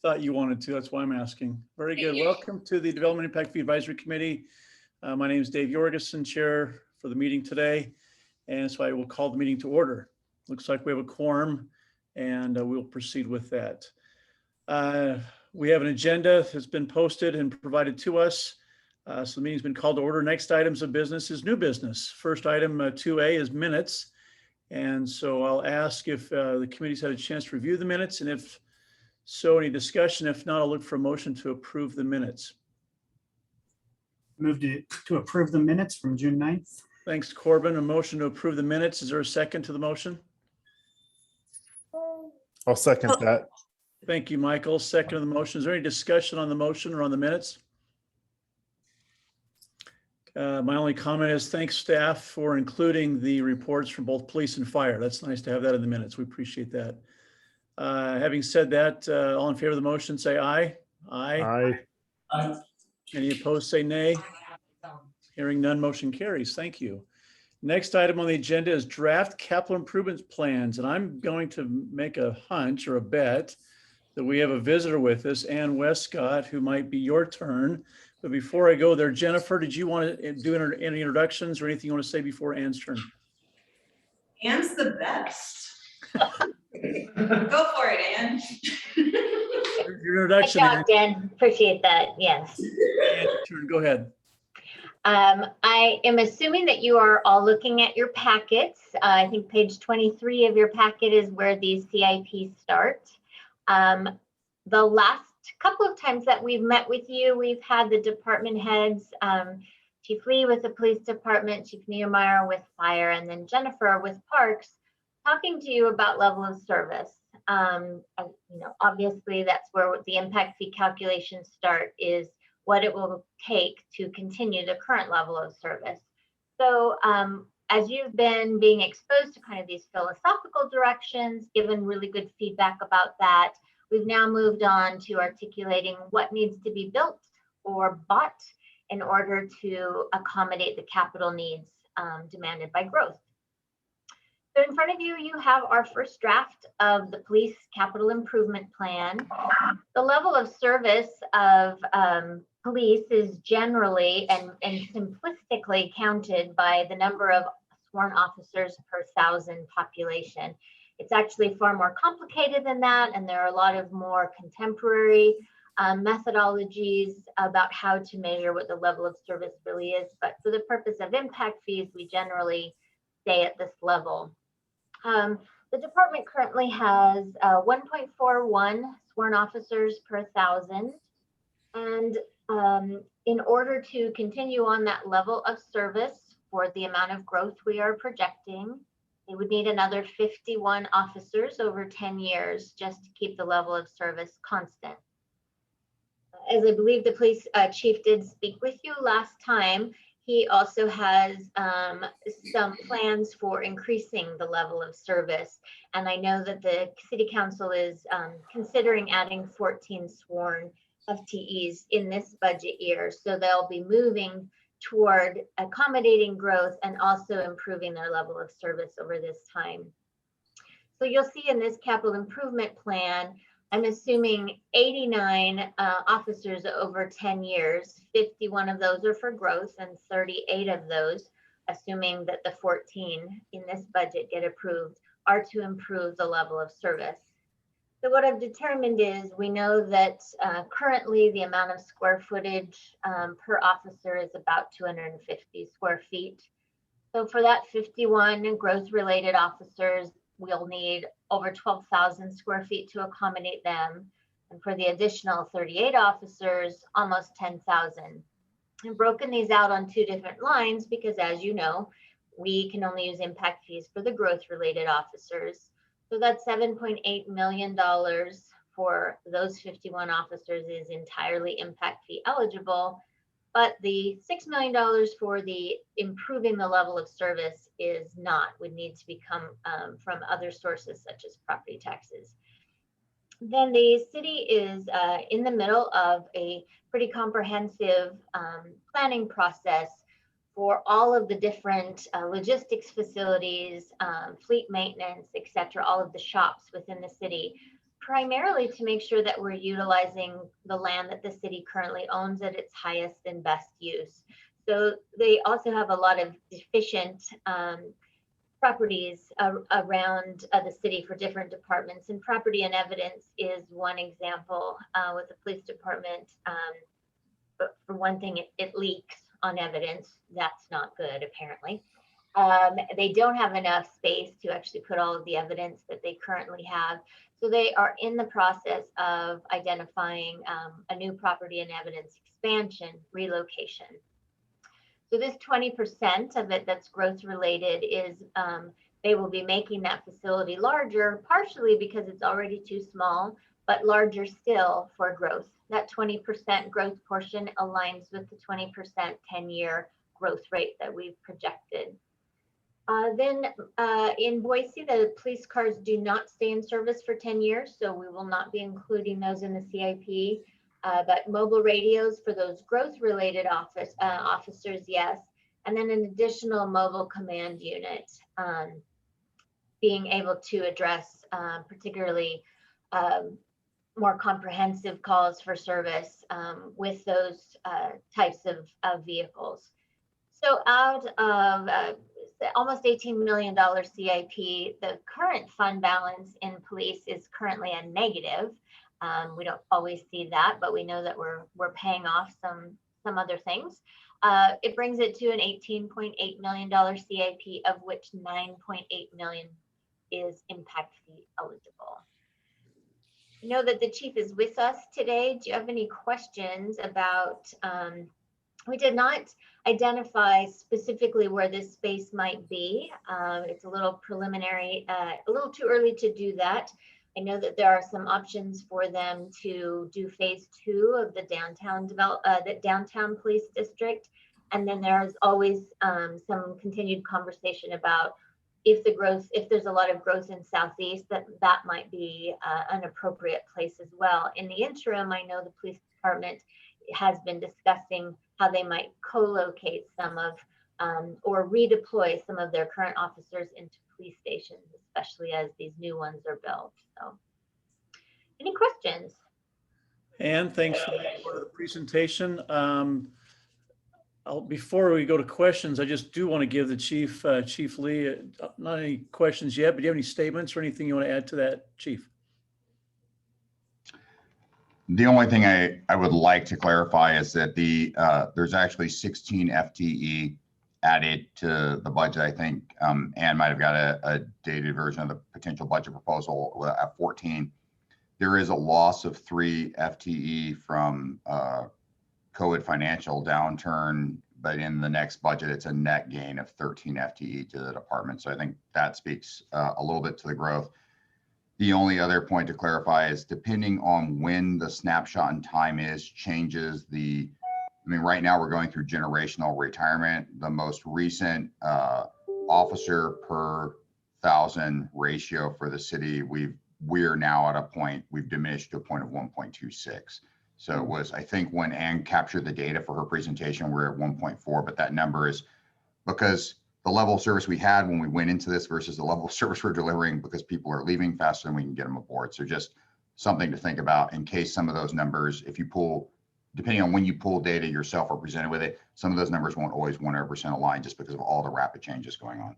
Thought you wanted to, that's why I'm asking. Very good. Welcome to the Development Impact Fee Advisory Committee. My name is Dave Jorgensen, Chair for the meeting today. And so I will call the meeting to order. Looks like we have a quorum and we'll proceed with that. We have an agenda that's been posted and provided to us. So the meeting's been called to order. Next items of business is new business. First item 2A is minutes. And so I'll ask if the committee's had a chance to review the minutes, and if so, any discussion? If not, I'll look for a motion to approve the minutes. Move to approve the minutes from June 9th. Thanks, Corbin. A motion to approve the minutes. Is there a second to the motion? I'll second that. Thank you, Michael. Second to the motion. Is there any discussion on the motion or on the minutes? My only comment is thanks, staff, for including the reports from both police and fire. That's nice to have that in the minutes. We appreciate that. Having said that, all in favor of the motion, say aye. Aye. Aye. Any opposed, say nay. Hearing none, motion carries. Thank you. Next item on the agenda is draft capital improvements plans. And I'm going to make a hunch or a bet that we have a visitor with us, Ann Westcott, who might be your turn. But before I go there, Jennifer, did you want to do any introductions or anything you want to say before Ann's turn? Ann's the best. Go for it, Ann. Your introduction. Good job, Dan. Appreciate that. Yes. Ann, your turn. Go ahead. I am assuming that you are all looking at your packets. I think page 23 of your packet is where these CIPs start. The last couple of times that we've met with you, we've had the department heads, Chief Lee with the police department, Chief Niemeyer with fire, and then Jennifer with parks, talking to you about level of service. Obviously that's where the impact fee calculations start, is what it will take to continue the current level of service. So as you've been being exposed to kind of these philosophical directions, given really good feedback about that, we've now moved on to articulating what needs to be built or bought in order to accommodate the capital needs demanded by growth. So in front of you, you have our first draft of the police capital improvement plan. The level of service of police is generally and simplistically counted by the number of sworn officers per 1,000 population. It's actually far more complicated than that, and there are a lot of more contemporary methodologies about how to measure what the level of service really is. But for the purpose of impact fees, we generally stay at this level. The department currently has 1.41 sworn officers per 1,000. And in order to continue on that level of service for the amount of growth we are projecting, they would need another 51 officers over 10 years just to keep the level of service constant. As I believe the police chief did speak with you last time, he also has some plans for increasing the level of service. And I know that the city council is considering adding 14 sworn FTEs in this budget year. So they'll be moving toward accommodating growth and also improving their level of service over this time. So you'll see in this capital improvement plan, I'm assuming 89 officers over 10 years, 51 of those are for growth and 38 of those, assuming that the 14 in this budget get approved, are to improve the level of service. So what I've determined is we know that currently the amount of square footage per officer is about 250 square feet. So for that 51 growth related officers, we'll need over 12,000 square feet to accommodate them. And for the additional 38 officers, almost 10,000. I've broken these out on two different lines because, as you know, we can only use impact fees for the growth related officers. So that $7.8 million for those 51 officers is entirely impact fee eligible, but the $6 million for the improving the level of service is not, would need to become from other sources such as property taxes. Then the city is in the middle of a pretty comprehensive planning process for all of the different logistics facilities, fleet maintenance, et cetera, all of the shops within the city. primarily to make sure that we're utilizing the land that the city currently owns at its highest and best use. So they also have a lot of deficient properties around the city for different departments, and property and evidence is one example with the police department. But for one thing, it leaks on evidence. That's not good, apparently. They don't have enough space to actually put all of the evidence that they currently have. So they are in the process of identifying a new property and evidence expansion, relocation. So this 20% of it that's growth related is they will be making that facility larger, partially because it's already too small, but larger still for growth. That 20% growth portion aligns with the 20% 10-year growth rate that we've projected. Then in Boise, the police cars do not stay in service for 10 years, so we will not be including those in the CIP. But mobile radios for those growth-related officers, yes. And then an additional mobile command unit, being able to address particularly more comprehensive calls for service with those types of vehicles. So out of almost $18 million CIP, the current fund balance in police is currently a negative. We don't always see that, but we know that we're paying off some other things. It brings it to an $18.8 million CIP, of which $9.8 million is impact fee eligible. I know that the chief is with us today. Do you have any questions about, we did not identify specifically where this space might be. It's a little preliminary, a little too early to do that. I know that there are some options for them to do phase 2 of the downtown police district. And then there's always some continued conversation about if there's a lot of growth in Southeast, that might be an appropriate place as well. In the interim, I know the police department has been discussing how they might co-locate some of or redeploy some of their current officers into police stations, especially as these new ones are built. So, any questions? And thanks for the presentation. Before we go to questions, I just do want to give the chief, Chief Lee, not any questions yet, but do you have any statements or anything you want to add to that, Chief? The only thing I would like to clarify is that there's actually 16 FTE added to the budget. I think Ann might have got a dated version of the potential budget proposal at 14. There is a loss of 3 FTE from COVID financial downturn, but in the next budget, it's a net gain of 13 FTE to the department. So I think that speaks a little bit to the growth. The only other point to clarify is depending on when the snapshot in time is, changes the, I mean, right now we're going through generational retirement. The most recent officer per 1,000 ratio for the city, we're now at a point, we've diminished to a point of 1.26. So it was, I think when Ann captured the data for her presentation, we're at 1.4, but that number is because the level of service we had when we went into this versus the level of service we're delivering because people are leaving faster than we can get them aboard. So just something to think about in case some of those numbers, if you pull, depending on when you pull data yourself or presented with it, some of those numbers won't always 100% align just because of all the rapid changes going on.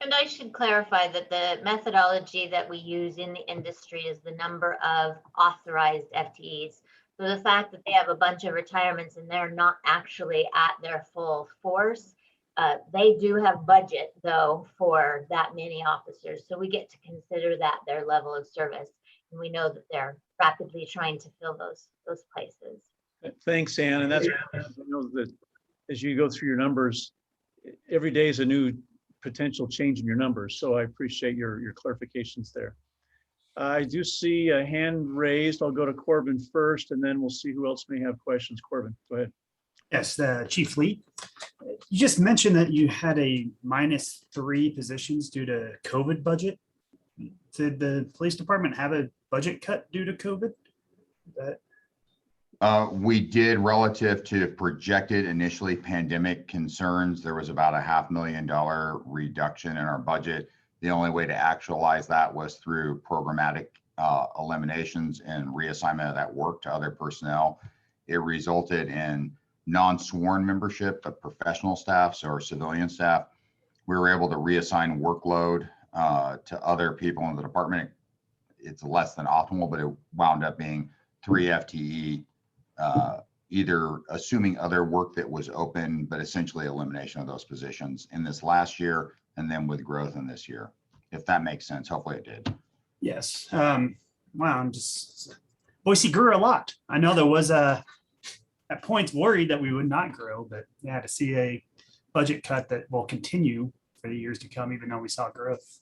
And I should clarify that the methodology that we use in the industry is the number of authorized FTEs. So the fact that they have a bunch of retirements and they're not actually at their full force, they do have budget though for that many officers. So we get to consider that their level of service. And we know that they're rapidly trying to fill those places. Thanks, Ann. And that's, I know that as you go through your numbers, every day is a new potential change in your numbers. So I appreciate your clarifications there. I do see a hand raised. I'll go to Corbin first, and then we'll see who else may have questions. Corbin, go ahead. Yes, Chief Lee. You just mentioned that you had a -3 positions due to COVID budget. Did the police department have a budget cut due to COVID? We did relative to projected initially pandemic concerns. There was about a $500,000 reduction in our budget. The only way to actualize that was through programmatic eliminations and reassignment of that work to other personnel. It resulted in non-sworn membership, but professional staff, so our civilian staff. We were able to reassign workload to other people in the department. It's less than optimal, but it wound up being 3 FTE, either assuming other work that was open, but essentially elimination of those positions in this last year, and then with growth in this year, if that makes sense. Hopefully it did. Yes. Wow, I'm just, Boise grew a lot. I know there was at points worried that we would not grow, but yeah, to see a budget cut that will continue for the years to come, even though we saw growth.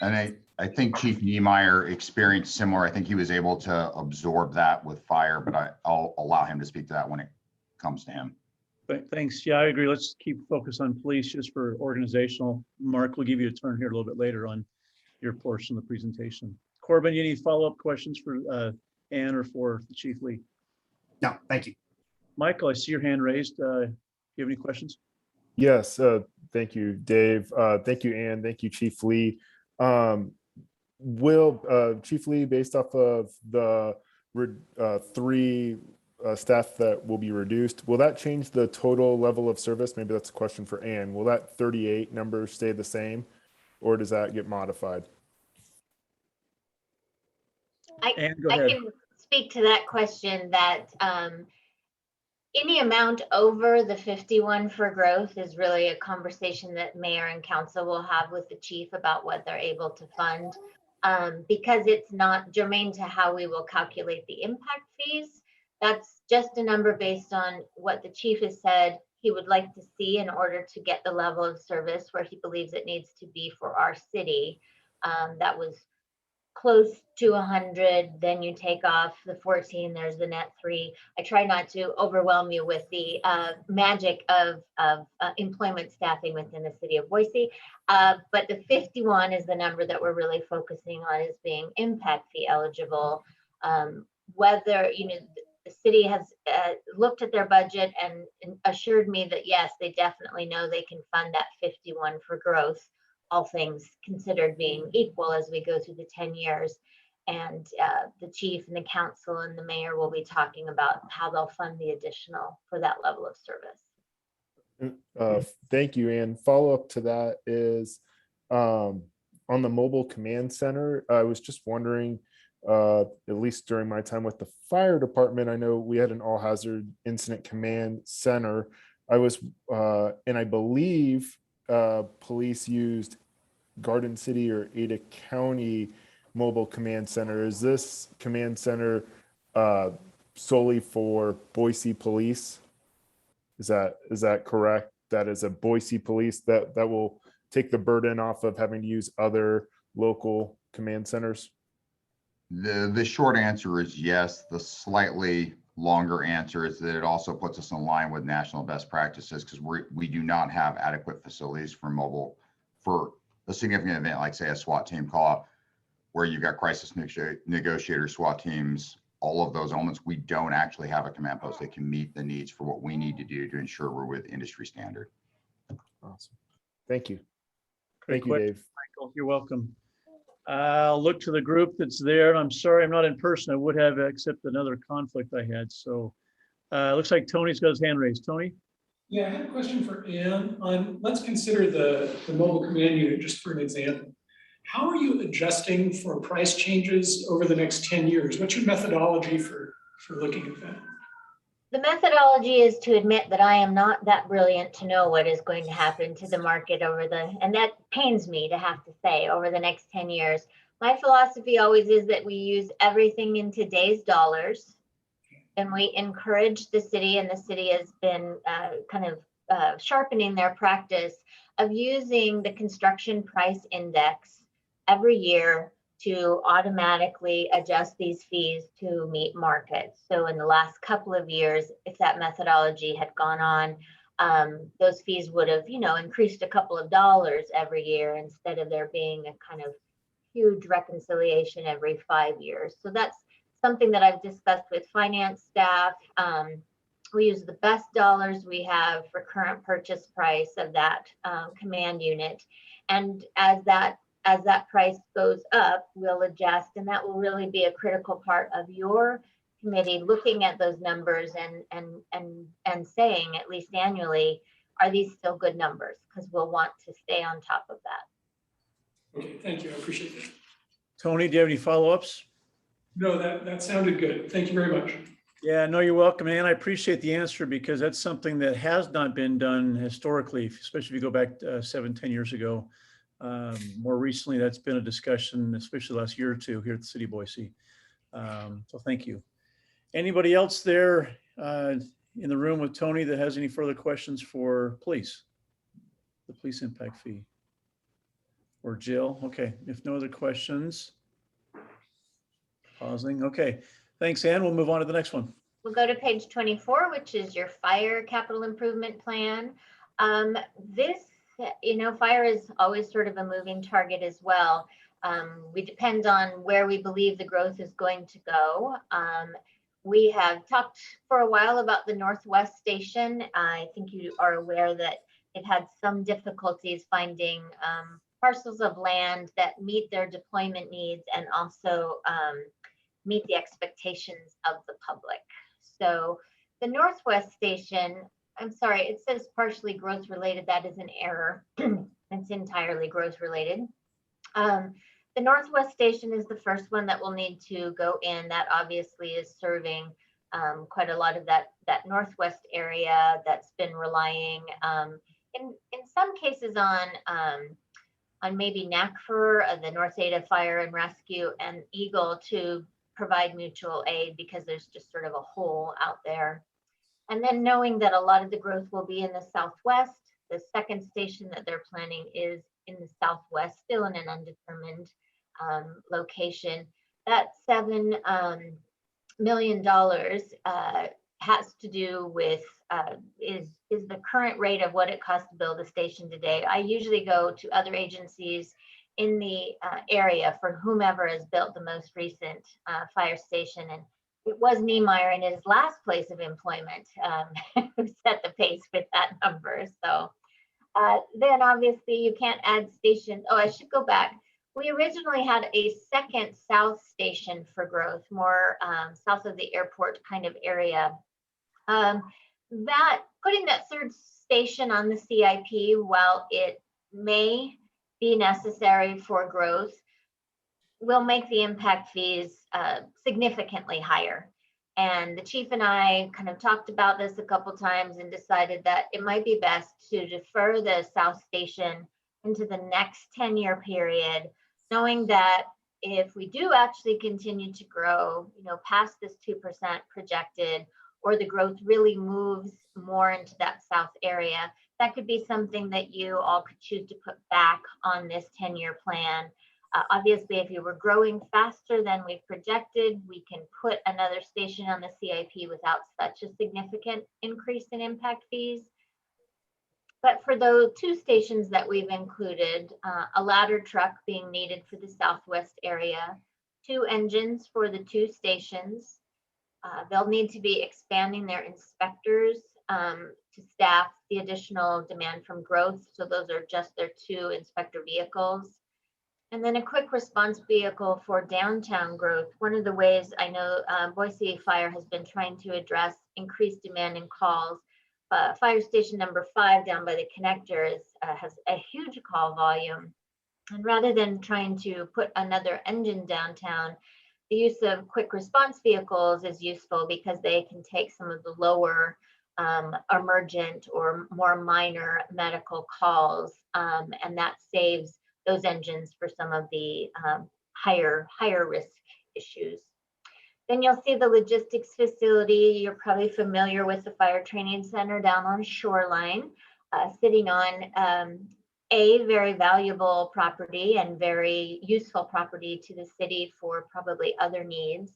And I think Chief Niemeyer experienced similar. I think he was able to absorb that with fire, but I'll allow him to speak to that when it comes to him. Thanks. Yeah, I agree. Let's keep focus on police just for organizational. Mark, we'll give you a turn here a little bit later on your portion of the presentation. Corbin, you need follow-up questions for Ann or for the Chief Lee? No, thank you. Michael, I see your hand raised. Do you have any questions? Yes, thank you, Dave. Thank you, Ann. Thank you, Chief Lee. Will Chief Lee, based off of the 3 staff that will be reduced, will that change the total level of service? Maybe that's a question for Ann. Will that 38 number stay the same, or does that get modified? Ann, go I ahead. can speak to that question. That any amount over the 51 for growth is really a conversation that mayor and council will have with the chief about what they're able to fund, because it's not germane to how we will calculate the impact fees. That's just a number based on what the chief has said he would like to see in order to get the level of service where he believes it needs to be for our city. That was close to 100, then you take off the 14, there's the net 3. I try not to overwhelm you with the magic of employment staffing within the city of Boise, but the 51 is the number that we're really focusing on as being impact fee eligible. Whether, the city has looked at their budget and assured me that yes, they definitely know they can fund that 51 for growth, all things considered being equal as we go through the 10 years. And the chief and the council and the mayor will be talking about how they'll fund the additional for that level of service. Thank you. And follow up to that is on the mobile command center. I was just wondering, at least during my time with the fire department, I know we had an all hazard incident command center. And I believe police used Garden City or Ada County mobile command center. Is this command center solely for Boise police? Is that correct? That is a Boise police that will take the burden off of having to use other local command centers? The short answer is yes. The slightly longer answer is that it also puts us in line with national best practices, because we do not have adequate facilities for mobile for a significant event like, say, a SWAT team call out, where you've got crisis negotiators, SWAT teams, all of those elements. We don't actually have a command post that can meet the needs for what we need to do to ensure we're with industry standard. Awesome. Thank you. Great Thank you, question, Dave. Michael. You're welcome. I'll look to the group that's there. I'm sorry I'm not in person. I would have, except another conflict I had. So looks like Tony's got his hand raised. Tony? Yeah, I had a question for Ann on, let's consider the mobile command unit just for an example. How are you adjusting for price changes over the next 10 years? What's your methodology for looking at that? The methodology is to admit that I am not that brilliant to know what is going to happen to the market and that pains me to have to say, over the next 10 years. My philosophy always is that we use everything in today's dollars, and we encourage the city, and the city has been sharpening their practice of using the construction price index every year to automatically adjust these fees to meet markets. So in the last couple of years, if that methodology had gone on, those fees would have, increased a couple of dollars every year instead of there being a kind of huge reconciliation every 5 years. So that's something that I've discussed with finance staff. We use the best dollars we have for current purchase price of that command unit. And as that as that price goes up, we'll adjust, and that will really be a critical part of your committee looking at those numbers and saying, at least annually, are these still good numbers? Because we'll want to stay on top of that. Okay, thank you. I appreciate that. Tony, do you have any follow-ups? No, that sounded good. Thank you very much. Yeah, no, you're welcome. And I appreciate the answer because that's something that has not been done historically, especially if you go back 7-10 years ago. More recently, that's been a discussion, especially the last year or two here at the City of Boise. So thank you. Anybody else there in the room with Tony that has any further questions for police? The police impact fee? Or Jill? Okay, if no other questions. Pausing. Okay, thanks, Ann. We'll move on to the next one. We'll go to page 24, which is your fire capital improvement plan. This, fire is always sort of a moving target as well. We depend on where we believe the growth is going to go. We have talked for a while about the Northwest Station. I think you are aware that it had some difficulties finding parcels of land that meet their deployment needs and also meet the expectations of the public. So the Northwest Station, I'm sorry, it says partially growth related. That is an error. It's entirely growth related. The Northwest Station is the first one that will need to go in. That obviously is serving quite a lot of that Northwest area that's been relying in some cases on maybe NACFR, the North Ada Fire and Rescue, and Eagle to provide mutual aid because there's just sort of a hole out there. And then knowing that a lot of the growth will be in the Southwest, the second station that they're planning is in the Southwest, still in an undetermined location. That $7 million has to do with is the current rate of what it costs to build a station today. I usually go to other agencies in the area for whomever has built the most recent fire station, and it was Niemeyer in his last place of employment who set the pace with that number. So then obviously you can't add stations. Oh, I should go back. We originally had a second south station for growth, more south of the airport kind of area. That putting that third station on the CIP, while it may be necessary for growth, will make the impact fees significantly higher. And the chief and I kind of talked about this a couple times and decided that it might be best to defer the south station into the next 10-year period, knowing that if we do actually continue to grow, past this 2% projected, or the growth really moves more into that south area, that could be something that you all could choose to put back on this 10-year plan. Obviously, if you were growing faster than we've projected, we can put another station on the CIP without such a significant increase in impact fees. But for those two stations that we've included, a ladder truck being needed for the Southwest area, 2 engines for the 2 stations. They'll need to be expanding their inspectors to staff the additional demand from growth. So those are just their 2 inspector vehicles. And then a quick response vehicle for downtown growth. One of the ways I know Boise Fire has been trying to address increased demand in calls. Fire station number 5 down by the connectors has a huge call volume. And rather than trying to put another engine downtown, the use of quick response vehicles is useful because they can take some of the lower emergent or more minor medical calls, and that saves those engines for some of the higher risk issues. Then you'll see the logistics facility. You're probably familiar with the fire training center down on Shoreline, sitting on a very valuable property and very useful property to the city for probably other needs.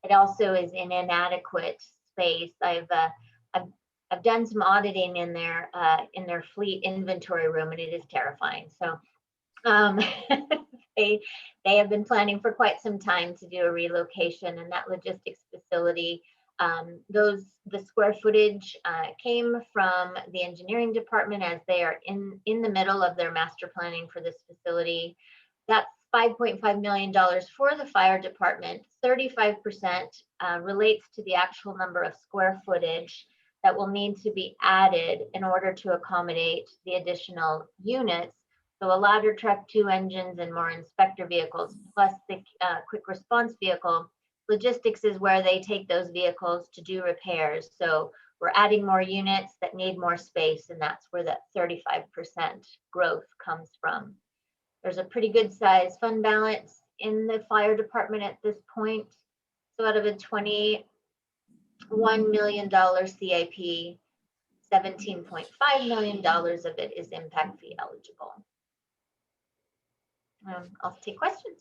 It also is in inadequate space. I've done some auditing in their fleet inventory room, and it is terrifying. So they have been planning for quite some time to do a relocation, and that logistics facility, the square footage came from the engineering department as they are in the middle of their master planning for this facility. That's $5.5 million for the fire department. 35% relates to the actual number of square footage that will need to be added in order to accommodate the additional units. So a ladder truck, 2 engines, and more inspector vehicles, plus the quick response vehicle. Logistics is where they take those vehicles to do repairs. So we're adding more units that need more space, and that's where that 35% growth comes from. There's a pretty good size fund balance in the fire department at this point. So out of a $21 million CIP, $17.5 million of it is impact fee eligible. I'll take questions.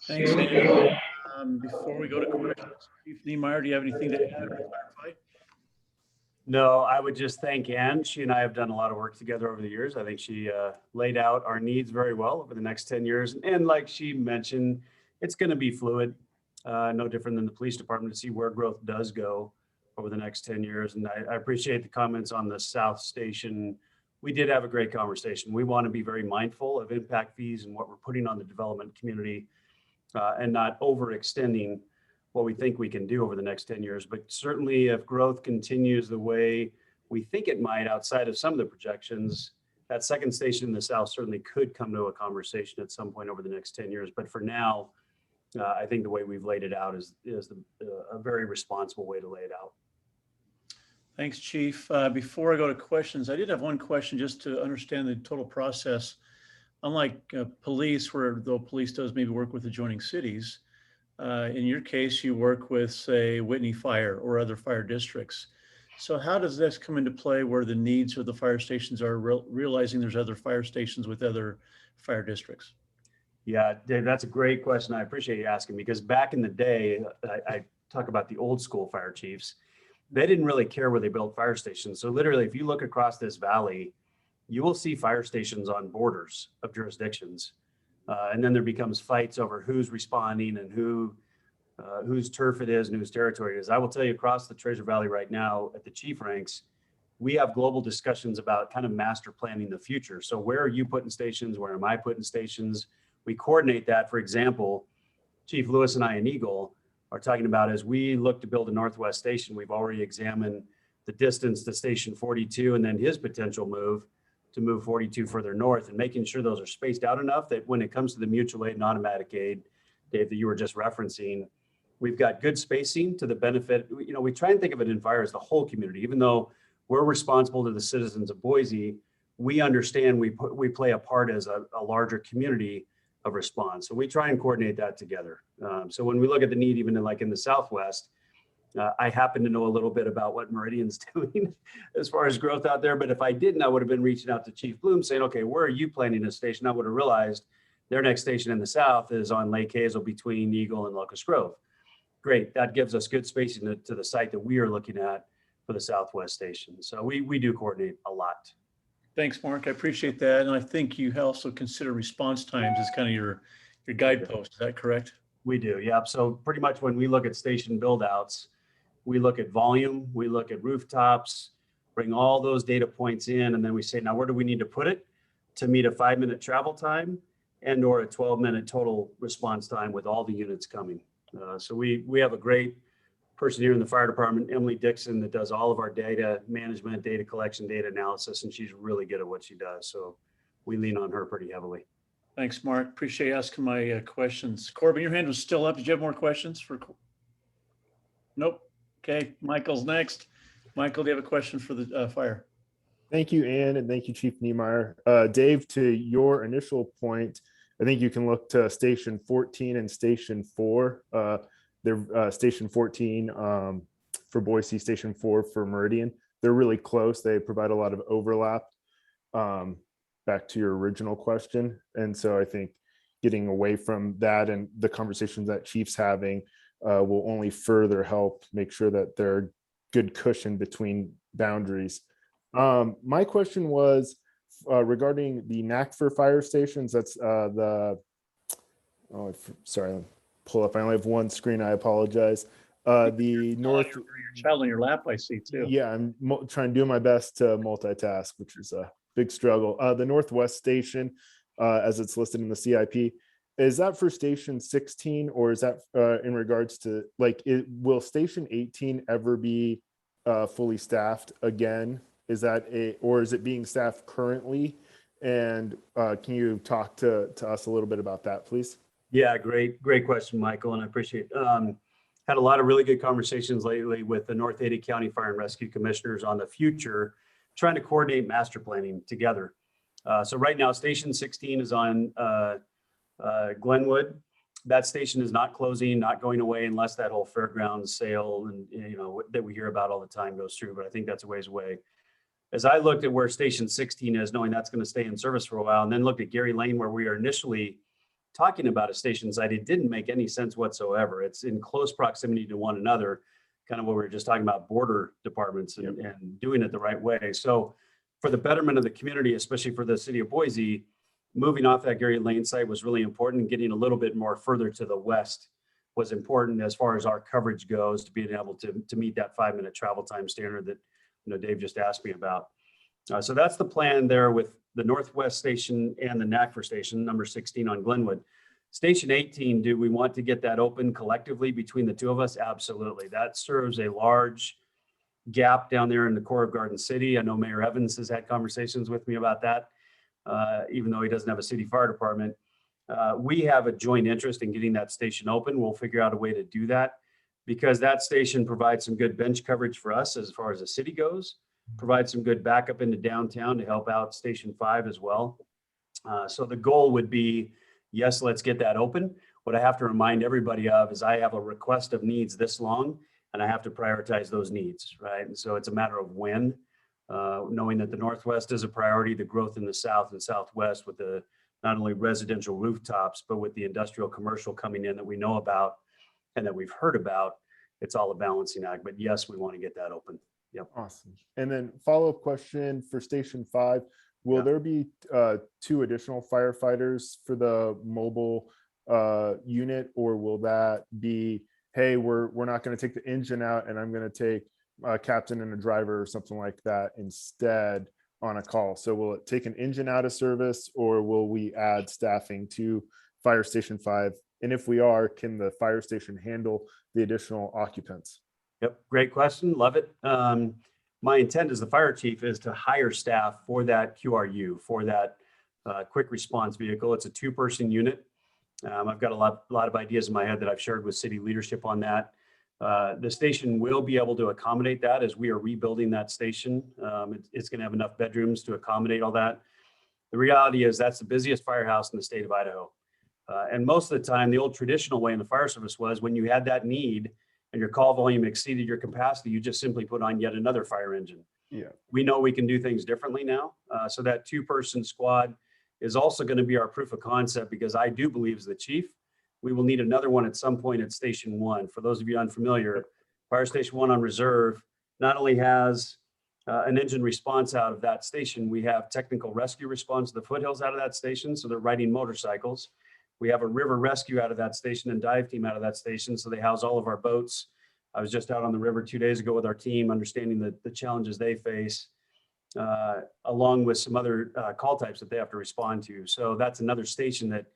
Thanks, Ann. Before we go to questions, Chief Niemeyer, do you have anything to add or clarify? No, I would just thank Ann. She and I have done a lot of work together over the years. I think she laid out our needs very well over the next 10 years. And like she mentioned, it's going to be fluid, no different than the police department, to see where growth does go over the next 10 years. And I appreciate the comments on the South Station. We did have a great conversation. We want to be very mindful of impact fees and what we're putting on the development community and not overextending what we think we can do over the next 10 years. But certainly if growth continues the way we think it might outside of some of the projections, that second station in the South certainly could come to a conversation at some point over the next 10 years. But for now, I think the way we've laid it out is a very responsible way to lay it out. Thanks, Chief. Before I go to questions, I did have one question just to understand the total process. Unlike police, where though police does maybe work with adjoining cities, in your case, you work with, say, Whitney Fire or other fire districts. So how does this come into play where the needs of the fire stations are realizing there's other fire stations with other fire districts? Yeah, Dave, that's a great question. I appreciate you asking, because back in the day, I talk about the old school fire chiefs. They didn't really care where they built fire stations. So literally, if you look across this valley, you will see fire stations on borders of jurisdictions. And then there becomes fights over who's responding and whose turf it is and whose territory it is. I will tell you, across the Treasure Valley right now at the chief ranks, we have global discussions about kind of master planning the future. So where are you putting stations? Where am I putting stations? We coordinate that. For example, Chief Lewis and I in Eagle are talking about, as we look to build a Northwest station, we've already examined the distance to Station 42 and then his potential move to move 42 further north, and making sure those are spaced out enough that when it comes to the mutual aid and automatic aid, Dave, that you were just referencing, we've got good spacing to the benefit. You know, we try and think of it in fire as the whole community. Even though we're responsible to the citizens of Boise, we understand we play a part as a larger community of response. So we try and coordinate that together. So when we look at the need, even in the Southwest, I happen to know a little bit about what Meridian's doing as far as growth out there. But if I didn't, I would have been reaching out to Chief Bloom saying, okay, where are you planning a station? I would have realized their next station in the South is on Lake Hazel between Eagle and Locust Grove. Great. That gives us good spacing to the site that we are looking at for the Southwest station. So we do coordinate a lot. Thanks, Mark. I appreciate that. And I think you also consider response times as kind of your guidepost. Is that correct? We do. Yeah. So pretty much when we look at station build outs, we look at volume, we look at rooftops, bring all those data points in, and then we say, now where do we need to put it to meet a 5-minute travel time and or a 12-minute total response time with all the units coming. So we have a great person here in the fire department, Emily Dixon, that does all of our data management, data collection, data analysis, and she's really good at what she does. So we lean on her pretty heavily. Thanks, Mark. Appreciate you asking my questions. Corbin, your hand was still up. Did you have more questions for? Nope. Okay, Michael's next. Michael, do you have a question for the fire? Thank you, Ann, and thank you, Chief Niemeyer. Dave, to your initial point, I think you can look to Station 14 and Station 4. They're Station 14 for Boise, Station 4 for Meridian. They're really close. They provide a lot of overlap. Back to your original question. And so I think getting away from that and the conversations that Chief's having will only further help make sure that there are good cushion between boundaries. My question was regarding the NACFR fire stations. That's sorry, pull up. I only have one screen. I apologize. The north. Your child on your lap, I see too. Yeah, I'm trying to do my best to multitask, which is a big struggle. The Northwest station, as it's listed in the CIP. Is that for station 16, or is that in regards to like, will station 18 ever be fully staffed again? Is that or is it being staffed currently? And can you talk to us a little bit about that, please? Yeah, great question, Michael, and I appreciate had a lot of really good conversations lately with the North Ada County Fire and Rescue Commissioners on the future, trying to coordinate master planning together. So right now, Station 16 is on Glenwood. That station is not closing, not going away unless that whole fairgrounds sale and that we hear about all the time goes through. But I think that's a ways away. As I looked at where Station 16 is, knowing that's going to stay in service for a while, and then looked at Gary Lane, where we are initially talking about a station site, it didn't make any sense whatsoever. It's in close proximity to one another, kind of what we were just talking about, border departments and doing it the right way. So for the betterment of the community, especially for the city of Boise, moving off that Gary Lane site was really important. Getting a little bit more further to the west was important as far as our coverage goes, to being able to meet that 5-minute travel time standard that Dave just asked me about. So that's the plan there with the Northwest Station and the NACFR station, number 16 on Glenwood. Station 18, do we want to get that open collectively between the two of us? Absolutely. That serves a large gap down there in the core of Garden City. I know Mayor Evans has had conversations with me about that, even though he doesn't have a city fire department. We have a joint interest in getting that station open. We'll figure out a way to do that, because that station provides some good bench coverage for us as far as the city goes, provides some good backup into downtown to help out Station 5 as well. So the goal would be, yes, let's get that open. What I have to remind everybody of is I have a request of needs this long, and I have to prioritize those needs, right? And so it's a matter of when, knowing that the Northwest is a priority, the growth in the South and Southwest with the not only residential rooftops, but with the industrial commercial coming in that we know about and that we've heard about, it's all a balancing act. But yes, we want to get that open. Yep. Awesome. And then follow-up question for Station 5. Will there be 2 additional firefighters for the mobile unit, or will that be, hey, we're not going to take the engine out and I'm going to take a captain and a driver or something like that instead on a call? So will it take an engine out of service, or will we add staffing to Fire Station 5? And if we are, can the fire station handle the additional occupants? Yep, great question. Love it. My intent as the fire chief is to hire staff for that QRU, for that quick response vehicle. It's a 2-person unit. I've got a lot of ideas in my head that I've shared with city leadership on that. The station will be able to accommodate that as we are rebuilding that station. It's going to have enough bedrooms to accommodate all that. The reality is that's the busiest firehouse in the state of Idaho. And most of the time, the old traditional way in the fire service was when you had that need and your call volume exceeded your capacity, you just simply put on yet another fire engine. Yeah. We know we can do things differently now. So that 2-person squad is also going to be our proof of concept, because I do believe as the chief, we will need another one at some point at Station 1. For those of you unfamiliar, Fire Station 1 on reserve not only has an engine response out of that station, we have technical rescue response to the foothills out of that station. So they're riding motorcycles. We have a river rescue out of that station and dive team out of that station. So they house all of our boats. I was just out on the river 2 days ago with our team, understanding the challenges they face, along with some other call types that they have to respond to. So that's another station that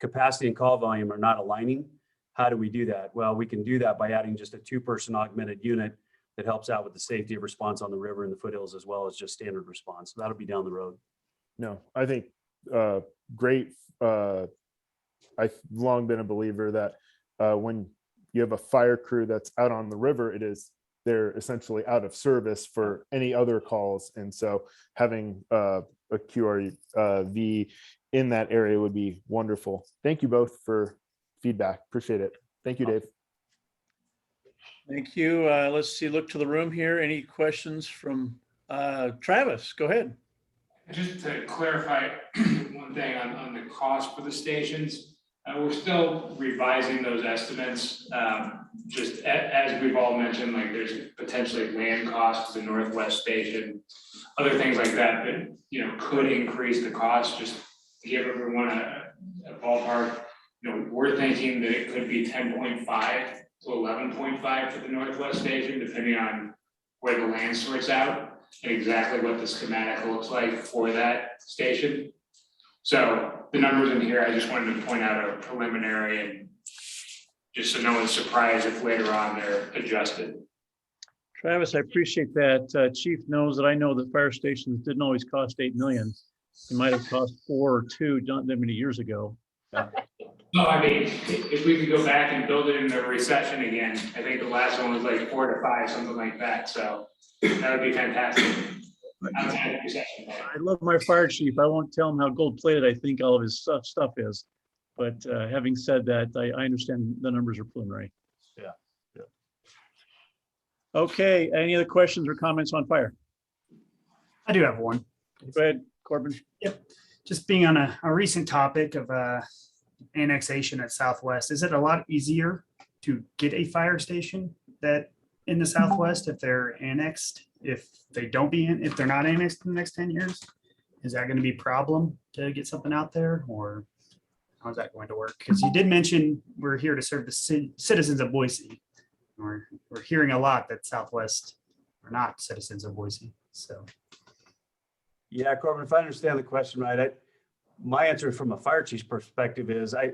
capacity and call volume are not aligning. How do we do that? Well, we can do that by adding just a 2-person augmented unit that helps out with the safety of response on the river and the foothills, as well as just standard response. So that'll be down the road. No, I think great. I've long been a believer that when you have a fire crew that's out on the river, they're essentially out of service for any other calls. And so having a QRV in that area would be wonderful. Thank you both for feedback. Appreciate it. Thank you, Dave. Thank you. Let's see, look to the room here. Any questions from Travis? Go ahead. Just to clarify one thing on the cost for the stations, we're still revising those estimates. Just as we've all mentioned, like there's potentially land costs to the Northwest Station, other things like that could increase the cost. Just to give everyone a ballpark, we're thinking that it could be 10.5 to 11.5 for the Northwest Station, depending on where the land sorts out and exactly what the schematic looks like for that station. So the numbers in here, I just wanted to point out are preliminary and just so no one's surprised if later on they're adjusted. Travis, I appreciate that. Chief knows that I know that fire stations didn't always cost 8 million. They might have cost 4 or 2 not that many years ago. No, I mean, if we could go back and build it in the recession again, I think the last one was like 4 to 5, something like that. So that would be fantastic. Outside of recession. I love my fire chief. I won't tell him how gold plated I think all of his stuff is. But having said that, I understand the numbers are preliminary. Yeah. Okay, any other questions or comments on fire? I do have one. Go ahead, Corbin. Just being on a recent topic of annexation at Southwest, is it a lot easier to get a fire station that in the Southwest if they're annexed, if they're not annexed in the next 10 years? Is that going to be a problem to get something out there, or how's that going to work? Because you did mention we're here to serve the citizens of Boise. We're hearing a lot that Southwest are not citizens of Boise, so. Yeah, Corbin, if I understand the question right, my answer from a fire chief's perspective is I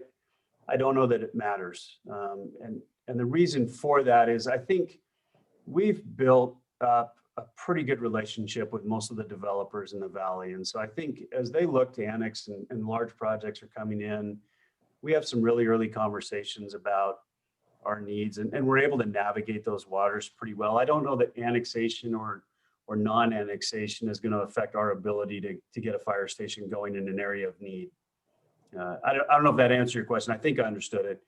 don't know that it matters. And the reason for that is I think we've built up a pretty good relationship with most of the developers in the valley. And so I think as they look to annex and large projects are coming in, we have some really early conversations about our needs and we're able to navigate those waters pretty well. I don't know that annexation or non-annexation is going to affect our ability to get a fire station going in an area of need. I don't know if that answered your question. I think I understood it.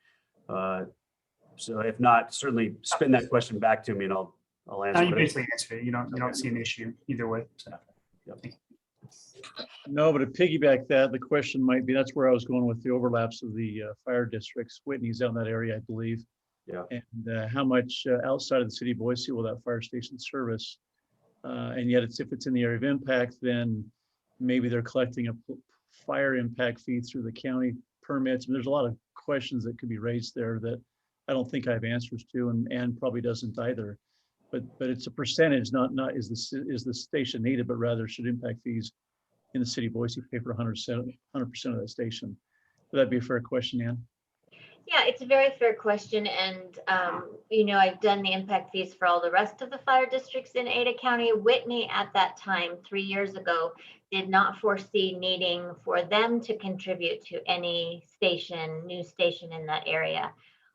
So if not, certainly spin that question back to me and I'll answer. You basically answered it. You don't see an issue either way. So. Yep. No, but to piggyback that, the question might be, that's where I was going with the overlaps of the fire districts. Whitney's out in that area, I believe. Yeah. And how much outside of the city of Boise will that fire station service? And yet if it's in the area of impact, then maybe they're collecting a fire impact fee through the county permits. And there's a lot of questions that could be raised there that I don't think I have answers to, and probably doesn't either. But it's a percentage, not is the station needed, but rather should impact fees in the city of Boise pay for 100% of that station? Would that be a fair question, Ann? Yeah, it's a very fair question. And, I've done the impact fees for all the rest of the fire districts in Ada County. Whitney at that time, 3 years ago, did not foresee needing for them to contribute to any new station in that area.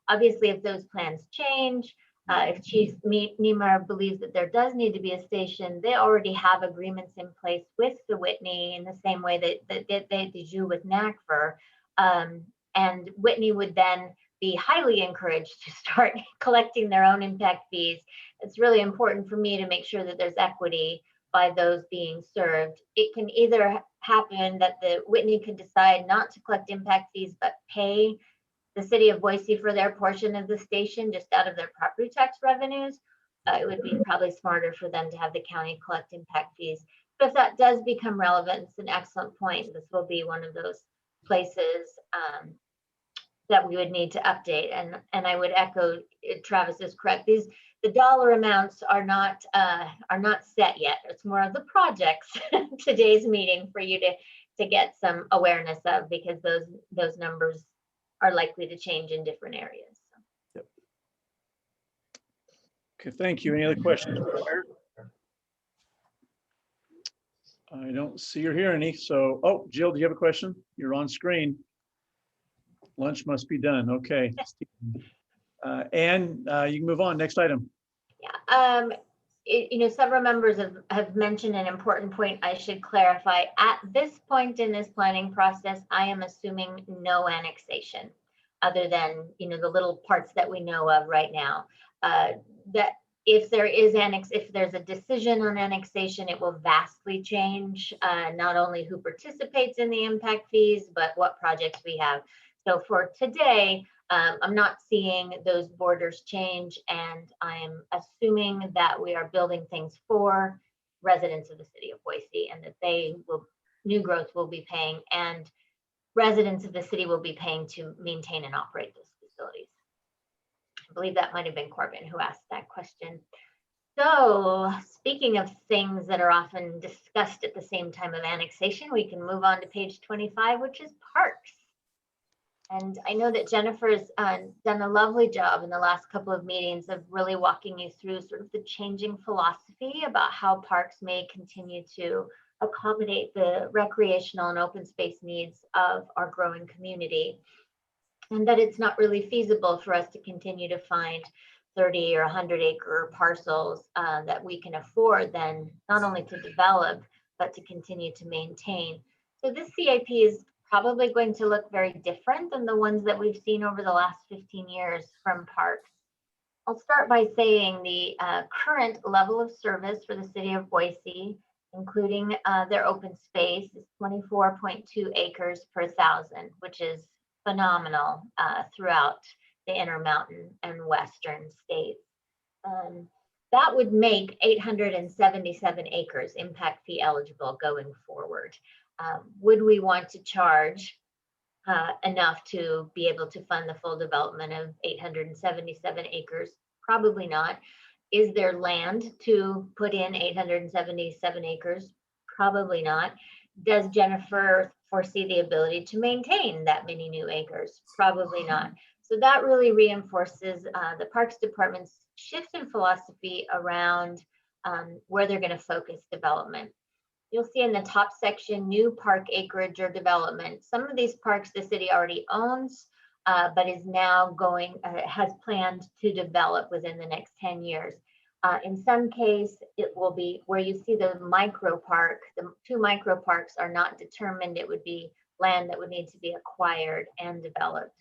Obviously, if those plans change, if Chief Niemeyer believes that there does need to be a station, they already have agreements in place with the Whitney in the same way that they do with NACFR. And Whitney would then be highly encouraged to start collecting their own impact fees. It's really important for me to make sure that there's equity by those being served. It can either happen that the Whitney could decide not to collect impact fees, but pay the city of Boise for their portion of the station just out of their property tax revenues. It would be probably smarter for them to have the county collect impact fees. But if that does become relevant, it's an excellent point. This will be one of those places that we would need to update. And I would echo Travis is correct. The dollar amounts are not set yet. It's more of the projects today's meeting for you to get some awareness of, because those numbers are likely to change in different areas. Yep. Okay, thank you. Any other questions? I don't see or hear any. So, Jill, do you have a question? You're on screen. Lunch must be done. Okay. Ann, you can move on. Next item. Yeah. Several members have mentioned an important point I should clarify. At this point in this planning process, I am assuming no annexation other than, the little parts that we know of right now. That if there's a decision on annexation, it will vastly change not only who participates in the impact fees, but what projects we have. So for today, I'm not seeing those borders change, and I'm assuming that we are building things for residents of the city of Boise, and that new growth will be paying, and residents of the city will be paying to maintain and operate those facilities. I believe that might have been Corbin who asked that question. So speaking of things that are often discussed at the same time of annexation, we can move on to page 25, which is parks. And I know that Jennifer's done a lovely job in the last couple of meetings of really walking you through sort of the changing philosophy about how parks may continue to accommodate the recreational and open space needs of our growing community. And that it's not really feasible for us to continue to find 30 or 100 acre parcels that we can afford then not only to develop, but to continue to maintain. So this CIP is probably going to look very different than the ones that we've seen over the last 15 years from parks. I'll start by saying the current level of service for the city of Boise, including their open space, is 24.2 acres per 1,000, which is phenomenal throughout the Intermountain and Western states. That would make 877 acres impact fee eligible going forward. Would we want to charge enough to be able to fund the full development of 877 acres? Probably not. Is there land to put in 877 acres? Probably not. Does Jennifer foresee the ability to maintain that many new acres? Probably not. So that really reinforces the Parks Department's shift in philosophy around where they're going to focus development. You'll see in the top section, new park acreage or development. Some of these parks the city already owns, but is now has planned to develop within the next 10 years. In some case, it will be where you see the micro park, the 2 micro parks are not determined. It would be land that would need to be acquired and developed.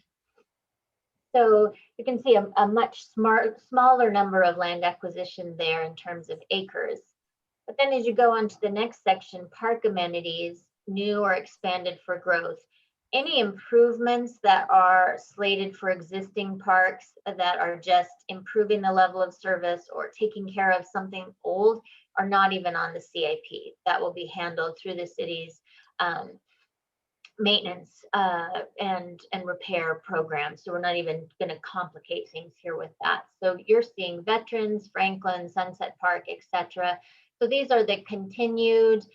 So you can see a much smaller number of land acquisition there in terms of acres. But then as you go on to the next section, park amenities, new or expanded for growth. Any improvements that are slated for existing parks that are just improving the level of service or taking care of something old are not even on the CIP. That will be handled through the city's maintenance and repair program. So we're not even going to complicate things here with that. So you're seeing Veterans, Franklin, Sunset Park, etc. So these are the continued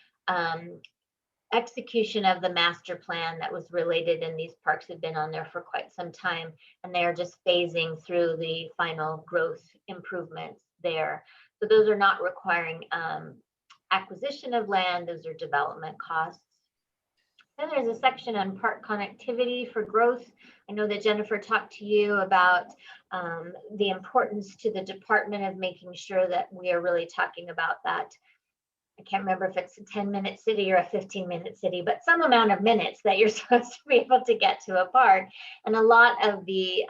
execution of the master plan that was related, and these parks have been on there for quite some time, and they are just phasing through the final growth improvements there. So those are not requiring acquisition of land, those are development costs. Then there's a section on park connectivity for growth. I know that Jennifer talked to you about the importance to the department of making sure that we are really talking about that. I can't remember if it's a 10-minute city or a 15-minute city, but some amount of minutes that you're supposed to be able to get to a park. And a lot of the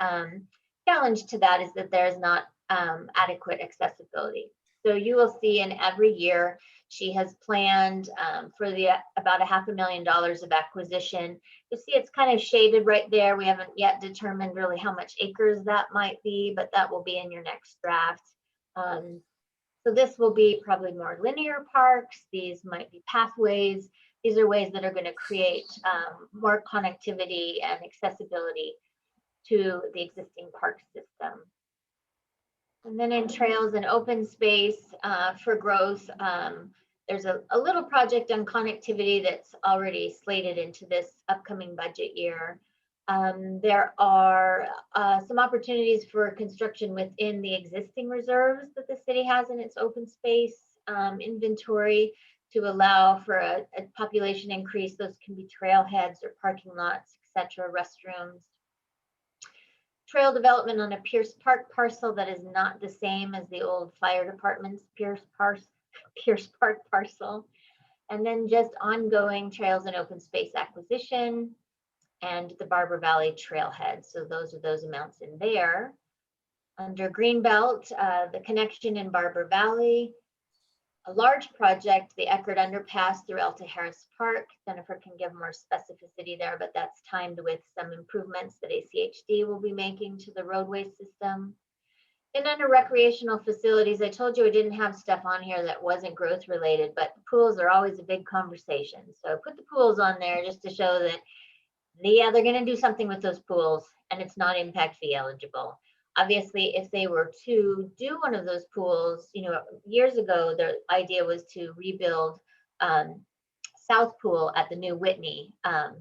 challenge to that is that there's not adequate accessibility. So you will see in every year, she has planned for the about $500,000 of acquisition. You see it's kind of shaded right there. We haven't yet determined really how much acres that might be, but that will be in your next draft. So this will be probably more linear parks. These might be pathways. These are ways that are going to create more connectivity and accessibility to the existing park system. And then in trails and open space for growth, there's a little project on connectivity that's already slated into this upcoming budget year. There are some opportunities for construction within the existing reserves that the city has in its open space inventory to allow for a population increase. Those can be trailheads or parking lots, etc., restrooms. Trail development on a Pierce Park parcel that is not the same as the old fire department's Pierce Park parcel. And then just ongoing trails and open space acquisition and the Barber Valley trailhead. So those are those amounts in there. Under Greenbelt, the connection in Barber Valley, a large project, the Eckerd Underpass through Alta Harris Park. Jennifer can give more specificity there, but that's timed with some improvements that ACHD will be making to the roadway system. And under recreational facilities, I told you I didn't have stuff on here that wasn't growth related, but pools are always a big conversation. So put the pools on there just to show that, yeah, they're going to do something with those pools and it's not impact fee eligible. Obviously, if they were to do one of those pools, years ago, the idea was to rebuild South Pool at the new Whitney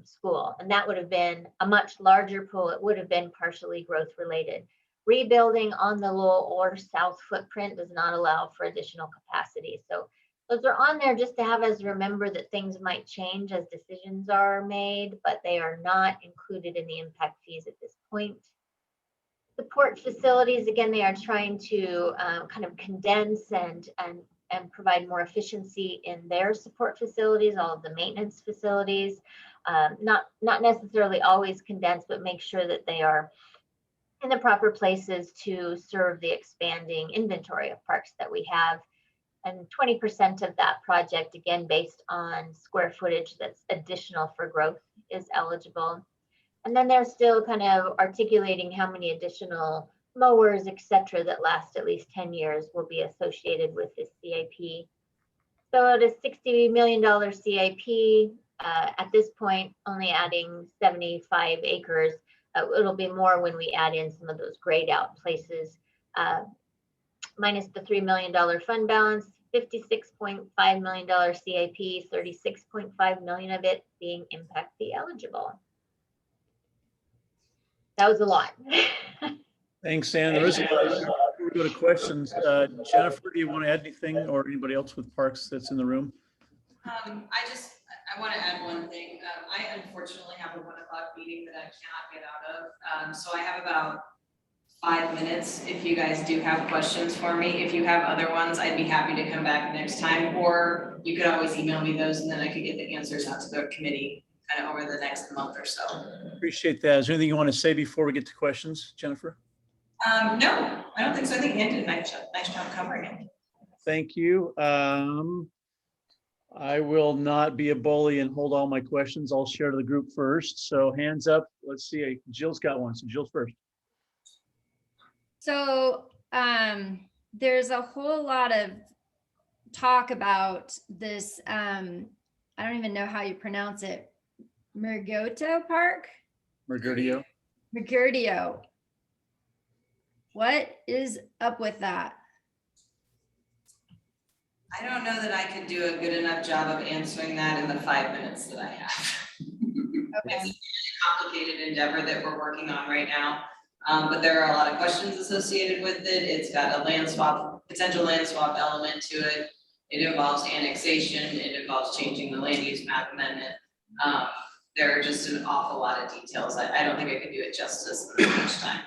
school. And that would have been a much larger pool. It would have been partially growth related. Rebuilding on the Lowell or South footprint does not allow for additional capacity. So those are on there just to have us remember that things might change as decisions are made, but they are not included in the impact fees at this point. Support facilities, again, they are trying to kind of condense and provide more efficiency in their support facilities, all of the maintenance facilities, not necessarily always condensed, but make sure that they are in the proper places to serve the expanding inventory of parks that we have. And 20% of that project, again, based on square footage that's additional for growth, is eligible. And then they're still kind of articulating how many additional mowers, et cetera, that last at least 10 years will be associated with this CIP. So at a $60 million CIP, at this point, only adding 75 acres. It'll be more when we add in some of those grayed out places. Minus the $3 million fund balance, $56.5 million CIP, 36.5 million of it being impact fee eligible. That was a lot. Thanks, Ann. There is a lot. Before we go to questions, Jennifer, do you want to add anything, or anybody else with parks that's in the room? I want to add one thing. I unfortunately have a 1 o'clock meeting that I cannot get out of. So I have about 5 minutes if you guys do have questions for me. If you have other ones, I'd be happy to come back next time, or you could always email me those and then I could get the answers out to the committee kind of over the next month or so. Appreciate that. Is there anything you want to say before we get to questions, Jennifer? No, I don't think so. I think Ann did a nice job covering it. Thank you. I will not be a bully and hold all my questions. I'll share to the group first. So hands up. Let's see. Jill's got one. So Jill's first. So there's a whole lot of talk about this. I don't even know how you pronounce it. Mergoto Park? Mergerdio. Mergerdio. What is up with that? I don't know that I could do a good enough job of answering that in the 5 minutes that I have. Okay. It's a really complicated endeavor that we're working on right now. But there are a lot of questions associated with it. It's got a land swap, potential land swap element to it. It involves annexation. It involves changing the land use map amendment. There are just an awful lot of details. I don't think I could do it justice in this much time.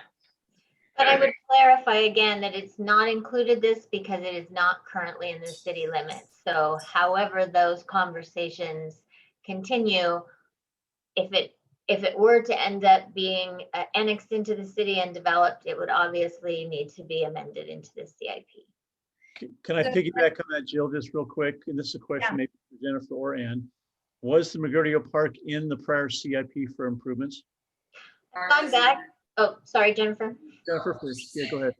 But I would clarify again that it's not included this because it is not currently in the city limits. So however those conversations continue, if it were to end up being annexed into the city and developed, it would obviously need to be amended into the CIP. Can I piggyback on that, Jill, just real quick? And this is a question maybe for Jennifer or Ann. Was the Mergerdio Park in the prior CIP for improvements? Gone back. Oh, sorry, Jennifer. Jennifer first. Yeah, go ahead.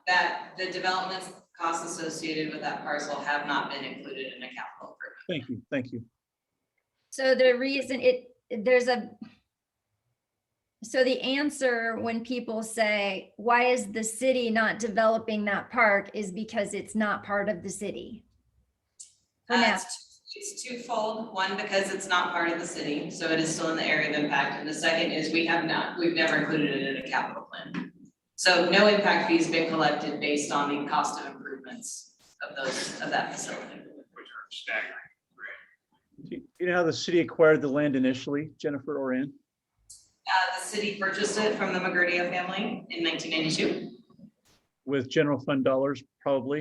That the development costs associated with that parcel have not been included in a capital improvement. Thank you. Thank you. So the reason so the answer when people say, why is the city not developing that park, is because it's not part of the city. For now. It's twofold. One, because it's not part of the city, so it is still in the area of impact. And the second is we've never included it in a capital plan. So no impact fee has been collected based on the cost of improvements of that facility. Which are staggering. Do you know how the city acquired the land initially, Jennifer or Ann? The city purchased it from the Mergerdio family in 1992. With general fund dollars, probably.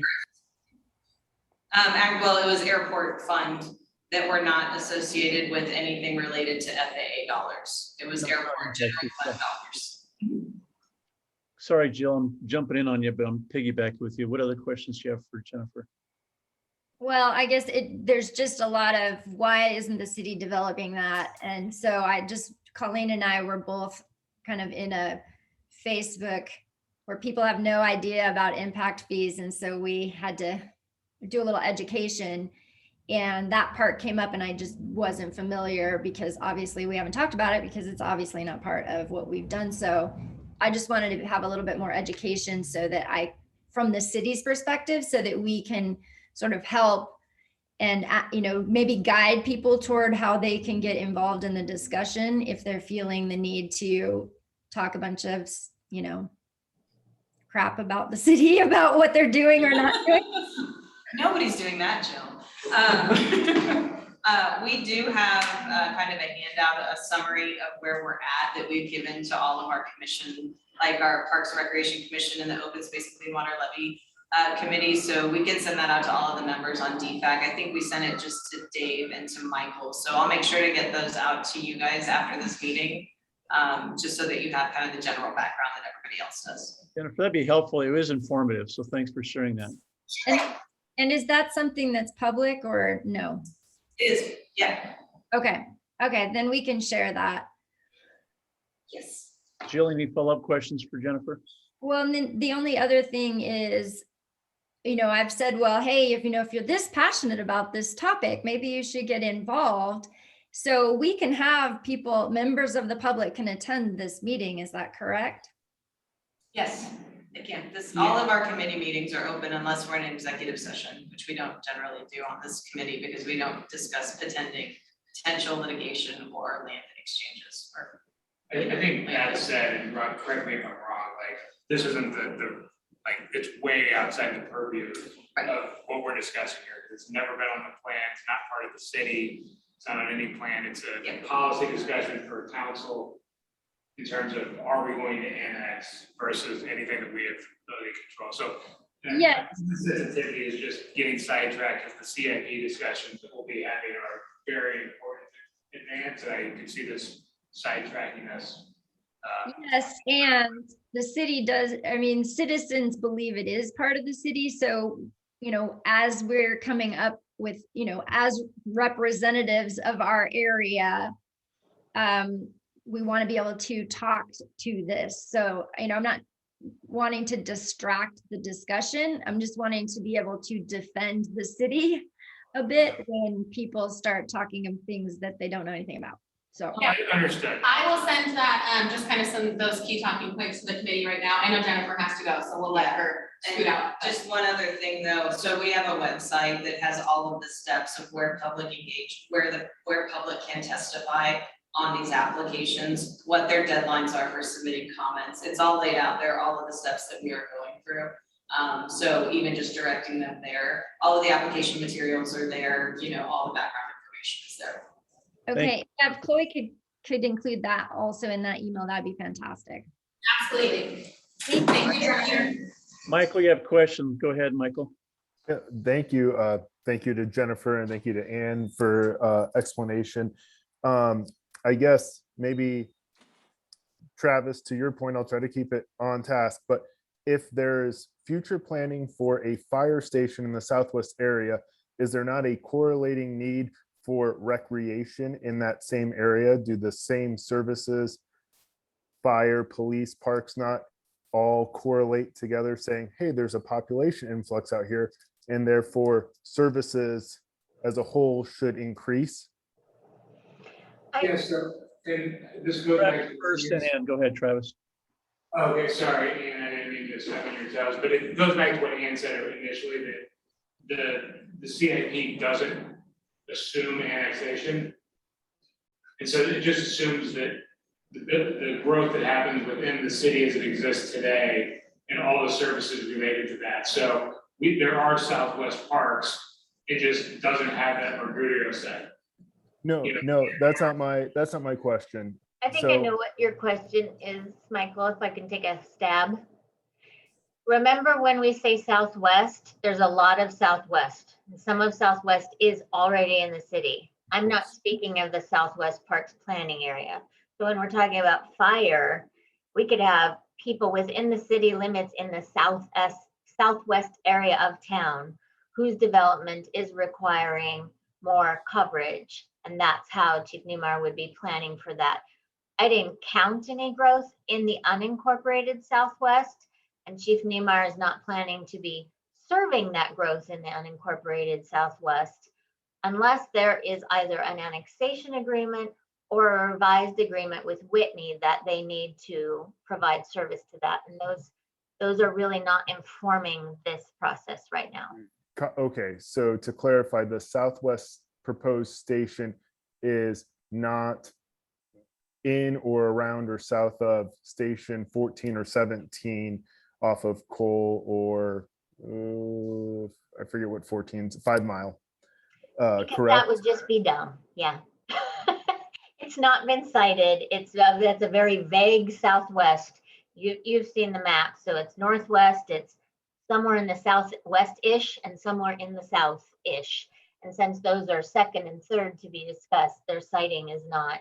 Well, it was airport fund that were not associated with anything related to FAA dollars. It was airport general fund dollars. Sorry, Jill, I'm jumping in on you, but I'm piggybacking with you. What other questions do you have for Jennifer? Well, I guess there's just a lot of why isn't the city developing that? And so Colleen and I were both kind of in a Facebook where people have no idea about impact fees. And so we had to do a little education, and that part came up and I just wasn't familiar because obviously we haven't talked about it because it's obviously not part of what we've done. So I just wanted to have a little bit more education so that from the city's perspective, so that we can sort of help and, maybe guide people toward how they can get involved in the discussion if they're feeling the need to talk a bunch of, crap about the city, about what they're doing or not doing. Nobody's doing that, Jill. We do have kind of a handout, a summary of where we're at that we've given to all of our commission, like our Parks and Recreation Commission and the Open Space and Clean Water Levy committee. So we can send that out to all of the members on DFAC. I think we sent it just to Dave and to Michael. So I'll make sure to get those out to you guys after this meeting, just so that you have kind of the general background that everybody else does. Jennifer, that'd be helpful. It was informative, so thanks for sharing that. And is that something that's public or no? It is, yeah. Okay, then we can share that. Yes. Jill, any follow-up questions for Jennifer? Well, and then the only other thing is, I've said, well, hey, if you're this passionate about this topic, maybe you should get involved. So we can have people, members of the public can attend this meeting. Is that correct? Yes, again, all of our committee meetings are open unless we're in an executive session, which we don't generally do on this committee because we don't discuss potential litigation or land exchanges. I think that said, and Rob, correct me if I'm wrong, like, this isn't like, it's way outside the purview of what we're discussing here. It's never been on the plan, it's not part of the city, it's not on any plan, it's a policy discussion for council in terms of, are we going to annex versus anything that we have ability to control. So Yeah. the sensitivity is just getting sidetracked, because the CIP discussions that we'll be having are very important in advance, and I can see this sidetracking us. Yes, and the city does, citizens believe it is part of the city. So, as we're coming up with, as representatives of our area, we want to be able to talk to this. So, I'm not wanting to distract the discussion. I'm just wanting to be able to defend the city a bit when people start talking of things that they don't know anything about. So I understood. I will send that, just kind of some of those key talking points to the committee right now. I know Jennifer has to go, so we'll let her scoot out. Just one other thing though, so we have a website that has all of the steps of where public where public can testify on these applications, what their deadlines are for submitting comments. It's all laid out there, all of the steps that we are going through. So even just directing them there, all of the application materials are there, all the background information is there. okay, if Chloe could include that also in that email, that'd be fantastic. Absolutely. Thank you, Director. Michael, you have questions. Go ahead, Michael. Yeah, thank you. Thank you to Jennifer and thank you to Ann for explanation. I guess maybe Travis, to your point, I'll try to keep it on task, but if there's future planning for a fire station in the Southwest area, is there not a correlating need for recreation in that same area? Do the same services, fire, police, parks, not all correlate together saying, hey, there's a population influx out here and therefore services as a whole should increase? Yes, so, and this goes back to. First and Ann, go ahead, Travis. Okay, sorry, Ann, I didn't mean to step on your toes, but it goes back to what Ann said initially, that the CIP doesn't assume annexation. And so it just assumes that the growth that happens within the city as it exists today and all the services related to that. So there are Southwest parks, it just doesn't have that Mercurio set. No, that's not my question. I think I know what your question is, Michael, if I can take a stab. Remember when we say Southwest, there's a lot of Southwest. Some of Southwest is already in the city. I'm not speaking of the Southwest Parks planning area. So when we're talking about fire, we could have people within the city limits in the southwest area of town whose development is requiring more coverage. And that's how Chief Neumar would be planning for that. I didn't count any growth in the unincorporated Southwest, and Chief Neumar is not planning to be serving that growth in the unincorporated Southwest unless there is either an annexation agreement or a revised agreement with Whitney that they need to provide service to that. And those are really not informing this process right now. Okay, so to clarify, the Southwest proposed station is not in or around or south of station 14 or 17 off of Cole or I forget what 14's, 5 Mile. Because Correct? that would just be dumb, yeah. It's not been cited. That's a very vague southwest. You've seen the map, so it's northwest, it's somewhere in the southwest-ish and somewhere in the south-ish. And since those are second and third to be discussed, their citing is not,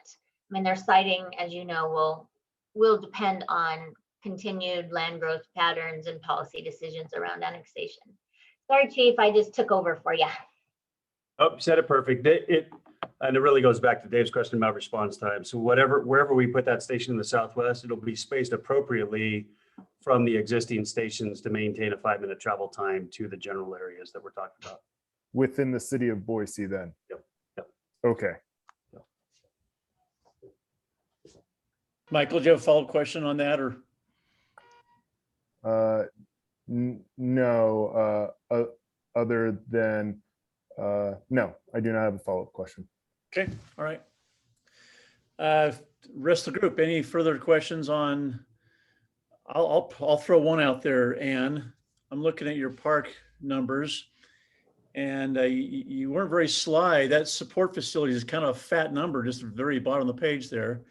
I mean, their citing, as you know, will depend on continued land growth patterns and policy decisions around annexation. Sorry, Chief, I just took over for you. Oh, said it perfect. And it really goes back to Dave's question about response time. So wherever we put that station in the Southwest, it'll be spaced appropriately from the existing stations to maintain a 5-minute travel time to the general areas that we're talking about. Within the city of Boise then? Yep. Okay. Michael, do you have a follow-up question on that, or? No, other than, no, I do not have a follow-up question. Okay, all right. Rest of the group, any further questions on, I'll throw one out there, Ann. I'm looking at your park numbers, and you weren't very sly. That support facility is kind of a fat number, just at the very bottom of the page there.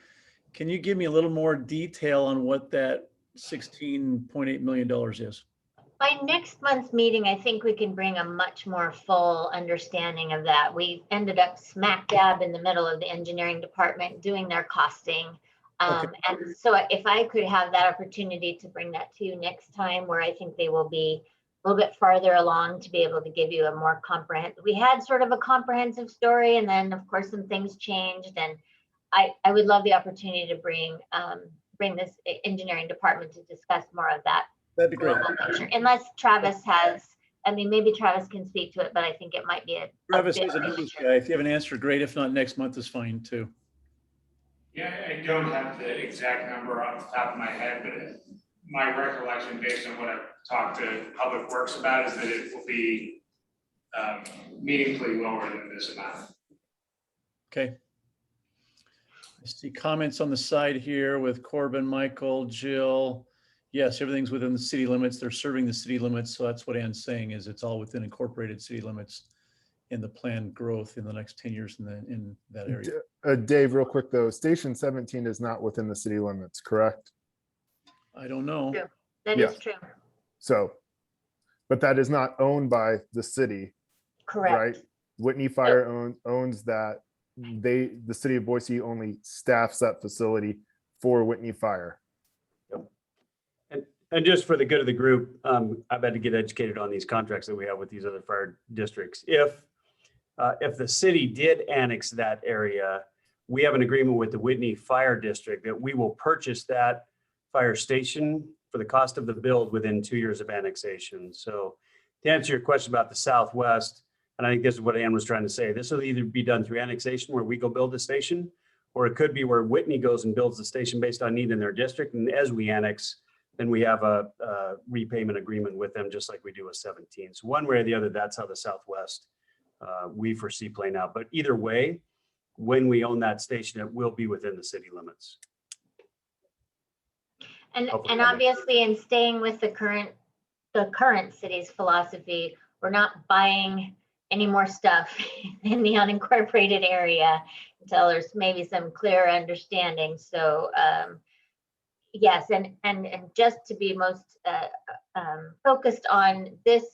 Can you give me a little more detail on what that $16.8 million is? By next month's meeting, I think we can bring a much more full understanding of that. We ended up smack dab in the middle of the engineering department doing their costing. Okay. And so if I could have that opportunity to bring that to you next time, where I think they will be a little bit farther along to be able to give you a more comprehensive, we had sort of a comprehensive story, and then of course some things changed, and I would love the opportunity to bring this engineering department to discuss more of that. That'd be great. Unless Travis has, I mean, maybe Travis can speak to it, but I think it might be a Travis bit is a numbers premature. guy. If you have an answer, great. If not, next month is fine too. Yeah, I don't have the exact number off the top of my head, but my recollection based on what I've talked to Public Works about is that it will be meaningfully lower than this amount. Okay. I see comments on the side here with Corbin, Michael, Jill. Yes, everything's within the city limits. They're serving the city limits. So that's what Ann's saying, is it's all within incorporated city limits in the planned growth in the next 10 years in that area. Dave, real quick though, station 17 is not within the city limits, correct? I don't know. True. That Yeah. is true. So, but that is not owned by the city, Correct. right? Whitney Fire owns that. The city of Boise only staffs that facility for Whitney Fire. And just for the good of the group, I've had to get educated on these contracts that we have with these other fire districts. If the city did annex that area, we have an agreement with the Whitney Fire District that we will purchase that fire station for the cost of the build within 2 years of annexation. So to answer your question about the Southwest, and I think this is what Ann was trying to say, this will either be done through annexation where we go build the station, or it could be where Whitney goes and builds the station based on need in their district. And as we annex, then we have a repayment agreement with them, just like we do with 17. So one way or the other, that's how the Southwest we foresee playing out. But either way, when we own that station, it will be within the city limits. And Hopefully and that makes obviously in staying with the current city's philosophy, we're not buying any more stuff in the unincorporated area until there's maybe some clear understanding. So yes, and just to be most focused on this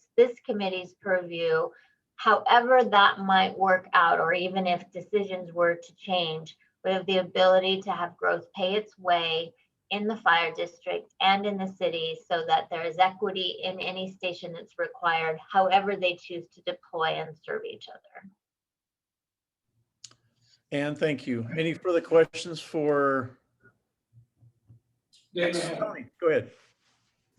committee's purview, however that might work out, or even if decisions were to change, we have the ability to have growth pay its way in the fire district and in the city, so that there is equity in any station that's required, however they choose to deploy and serve each other. And thank you. Any further questions for? Dave, Tony, go ahead.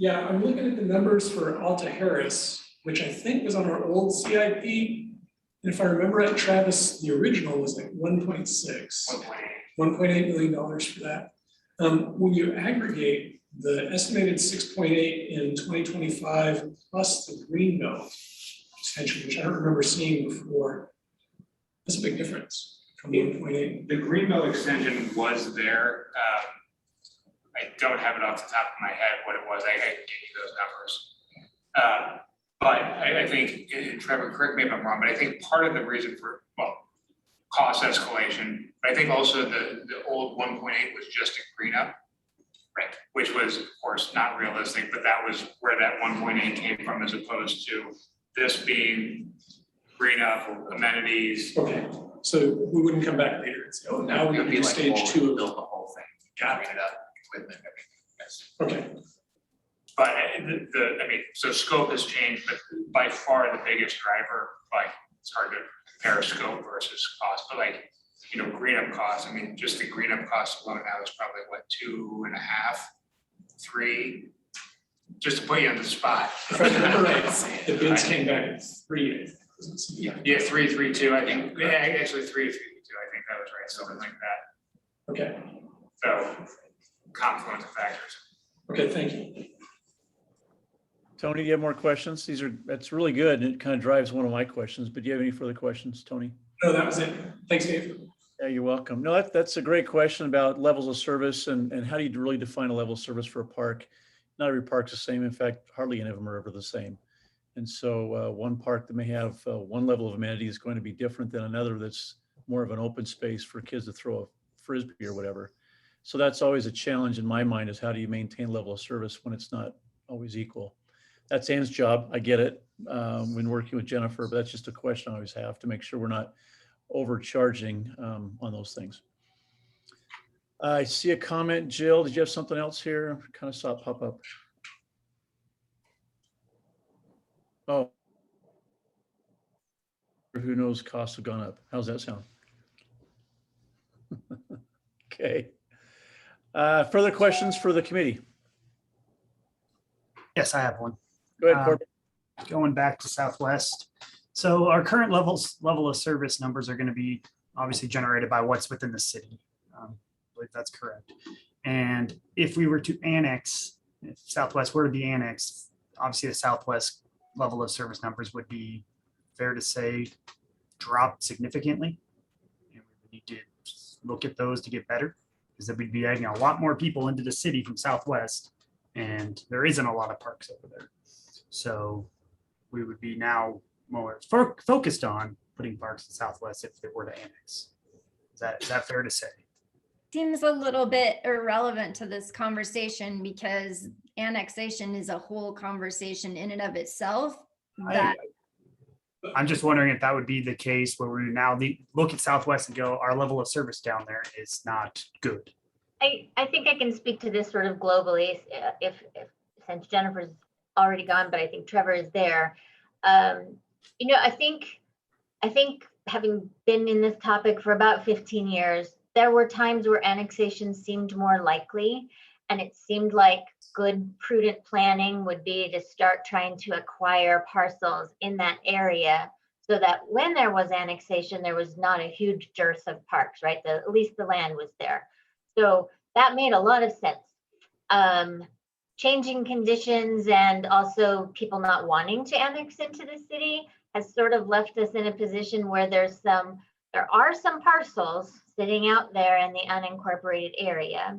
yeah, I'm looking at the numbers for Alta Harris, which I think was on our old CIP. And if I remember right, Travis, the original was like 1.6. $1.8 million for that. When you aggregate the estimated 6.8 in 2025 plus the Greenbelt extension, which I don't remember seeing before, that's a big difference from 1.8. The Greenbelt extension was there. I don't have it off the top of my head what it was. I can give you those numbers. But I think, and Trevor, correct me if I'm wrong, but I think part of the reason for, well, cost escalation, but I think also the old 1.8 was just a green up, right? Which was, of course, not realistic, but that was where that 1.8 came from, as opposed to this being green up, amenities. Okay, so we wouldn't come back later and say, oh, now we're gonna do stage 2 of build the whole thing. Got it. Green it up, equipment, everything. Yes. Okay, But I mean, so scope has changed, but by far the biggest driver, like, it's hard to compare scope versus cost, but like, you know, green up costs, I mean, just the green up cost alone now is probably what, 2.5, 3, just to put you on the spot. right, the bids came back at 3. Yeah, 3.32, I think, yeah, actually 3.32, I think that was right, something like that. Okay, So confluence of factors. okay, thank you. Tony, do you have more questions? That's really good. And it kind of drives one of my questions, but do you have any further questions, Tony? No, that was it. Thanks, Dave. Yeah, you're welcome. No, that's a great question about levels of service and how do you really define a level of service for a park? Not every park's the same. In fact, hardly any of them are ever the same. And so one park that may have one level of amenity is going to be different than another that's more of an open space for kids to throw a Frisbee or whatever. So that's always a challenge in my mind, is how do you maintain level of service when it's not always equal? That's Ann's job. I get it when working with Jennifer, but that's just a question I always have to make sure we're not overcharging on those things. I see a comment. Jill, did you have something else here? Kind of saw it pop up. Oh. Who knows, costs have gone up. How's that sound? Okay. Further questions for the committee? Yes, I have one. Go ahead, Corbin. Going back to Southwest. So our current level of service numbers are going to be obviously generated by what's within the city. I believe that's correct. And if we were to annex, if Southwest were to be annexed, obviously the Southwest level of service numbers would be, fair to say, drop significantly. And we would need to look at those to get better, because then we'd be adding a lot more people into the city from Southwest, and there isn't a lot of parks over there. So we would be now more focused on putting parks in Southwest if they were to annex. Is that fair to say? Seems a little bit irrelevant to this conversation because annexation is a whole conversation in and of itself. That I'm just wondering if that would be the case where we now look at Southwest and go, our level of service down there is not good. I think I can speak to this sort of globally, if since Jennifer's already gone, but I think Trevor is there. You know, I think having been in this topic for about 15 years, there were times where annexation seemed more likely, and it seemed like good, prudent planning would be to start trying to acquire parcels in that area so that when there was annexation, there was not a huge dearth of parks, right? At least the land was there. So that made a lot of sense. Changing conditions and also people not wanting to annex into the city has sort of left us in a position where there are some parcels sitting out there in the unincorporated area.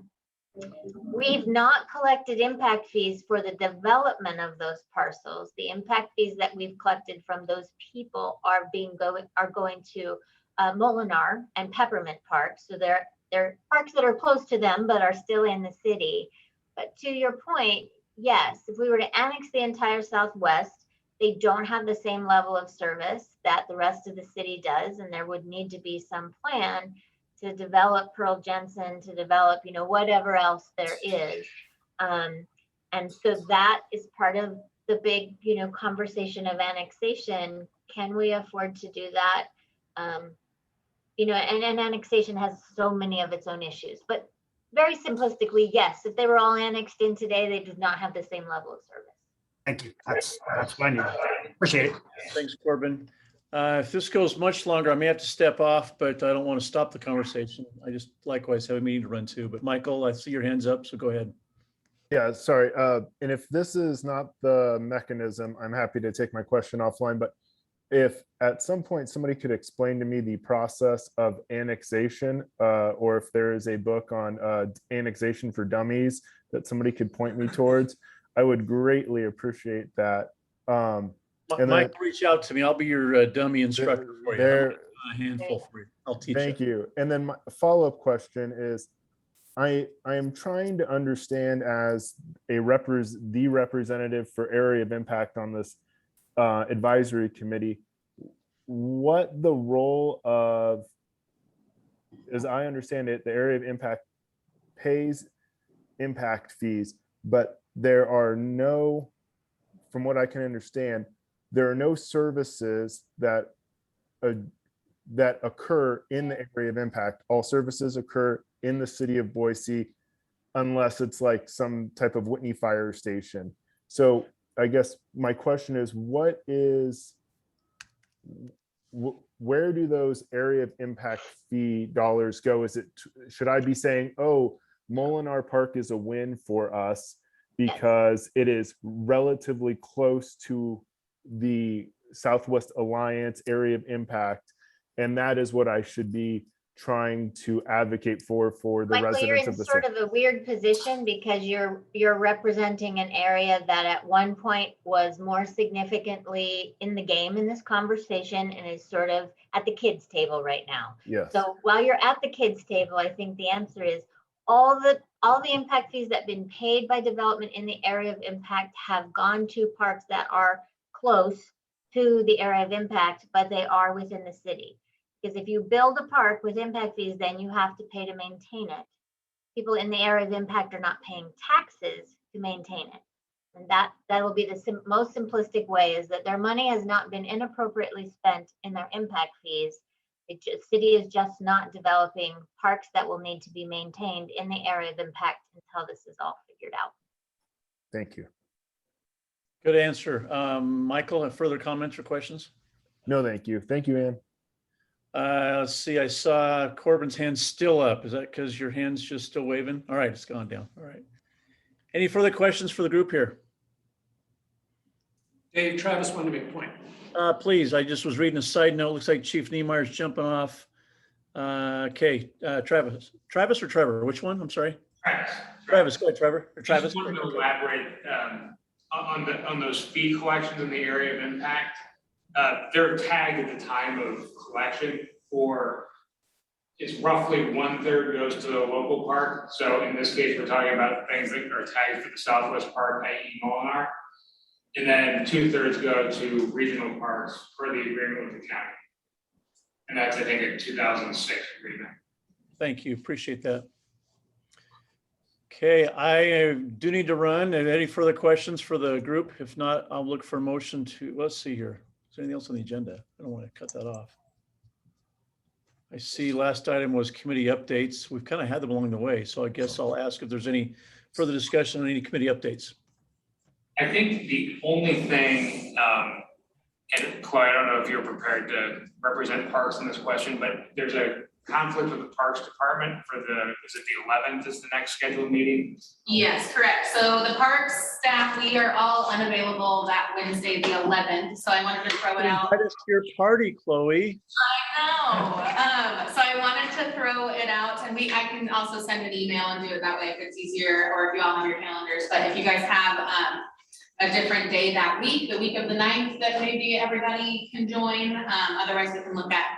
We've not collected impact fees for the development of those parcels. The impact fees that we've collected from those people are going to Molinar and Peppermint Park. So they're parks that are close to them, but are still in the city. But to your point, yes, if we were to annex the entire Southwest, they don't have the same level of service that the rest of the city does. And there would need to be some plan to develop Pearl Jensen, to develop, you know, whatever else there is. And so that is part of the big, you know, conversation of annexation. Can we afford to do that? You know, and annexation has so many of its own issues, but very simplistically, yes, if they were all annexed in today, they do not have the same level of service. Thank you. That's what I need. Appreciate it. Thanks, Corbin. If this goes much longer, I may have to step off, but I don't want to stop the conversation. I just likewise have a meeting to run to. But Michael, I see your hands up, so go ahead. Yeah, sorry. And if this is not the mechanism, I'm happy to take my question offline. But if at some point somebody could explain to me the process of annexation, or if there is a book on annexation for dummies that somebody could point me towards, I would greatly appreciate that. And Mike, then reach out to me. I'll be your dummy instructor for you. there, A handful for you. I'll teach thank you. you. And then my follow-up question is, I am trying to understand as the representative for area of impact on this advisory committee, what the role of, as I understand it, the area of impact pays impact fees, but there are no, from what I can understand, there are no services that occur in the area of impact. All services occur in the city of Boise, unless it's like some type of Whitney fire station. So I guess my question is, where do those area of impact fee dollars go? Should I be saying, oh, Molinar Park is a win for us because it is relatively close to the Southwest Alliance area of impact, and that is what I should be trying to advocate for the Michael, you're residents in of the sort city? of a weird position because you're representing an area that at one point was more significantly in the game in this conversation and is sort of at the kids' table right now. Yes. So while you're at the kids' table, I think the answer is all the impact fees that have been paid by development in the area of impact have gone to parks that are close to the area of impact, but they are within the city. Because if you build a park with impact fees, then you have to pay to maintain it. People in the area of impact are not paying taxes to maintain it. And that will be the most simplistic way, is that their money has not been inappropriately spent in their impact fees. The city is just not developing parks that will need to be maintained in the area of impact until this is all figured out. Thank you. Good answer. Michael, have further comments or questions? No, thank you. Thank you, Ann. Let's see, I saw Corbin's hand still up. Is that because your hand's just still waving? All right, it's gone down. All right. Any further questions for the group here? Dave, Travis wanted to make a point. Please, I just was reading a side note. Looks like Chief Niemeyer's jumping off. Okay, Travis or Trevor? Which one? I'm sorry. Travis, go ahead, Trevor. Or Travis. Just wanted to elaborate on those fee collections in the area of impact. They're tagged at the time of collection for, it's roughly 1/3 goes to the local park. So in this case, we're talking about things that are tagged for the Southwest Park, i.e. Molinar. And then 2/3 go to regional parks per the agreement with the county. And that's, I think, a 2006 agreement. Thank you. Appreciate that. Okay, I do need to run. Any further questions for the group? If not, I'll look for a motion to, let's see here. Is there anything else on the agenda? I don't want to cut that off. I see last item was committee updates. We've kind of had them along the way. So I guess I'll ask if there's any further discussion on any committee updates. I think the only thing, and Chloe, I don't know if you're prepared to represent parks in this question, but there's a conflict with the Parks Department for is it the 11th is the next scheduled meeting? Yes, correct. So the parks staff, we are all unavailable that Wednesday, the 11th. So I wanted to throw it out. Invite us to your party, Chloe. I know. So I wanted to throw it out, and I can also send an email and do it that way if it's easier, or if you all have your calendars. But if you guys have a different day that week, the week of the 9th, that maybe everybody can join. Otherwise, we can look at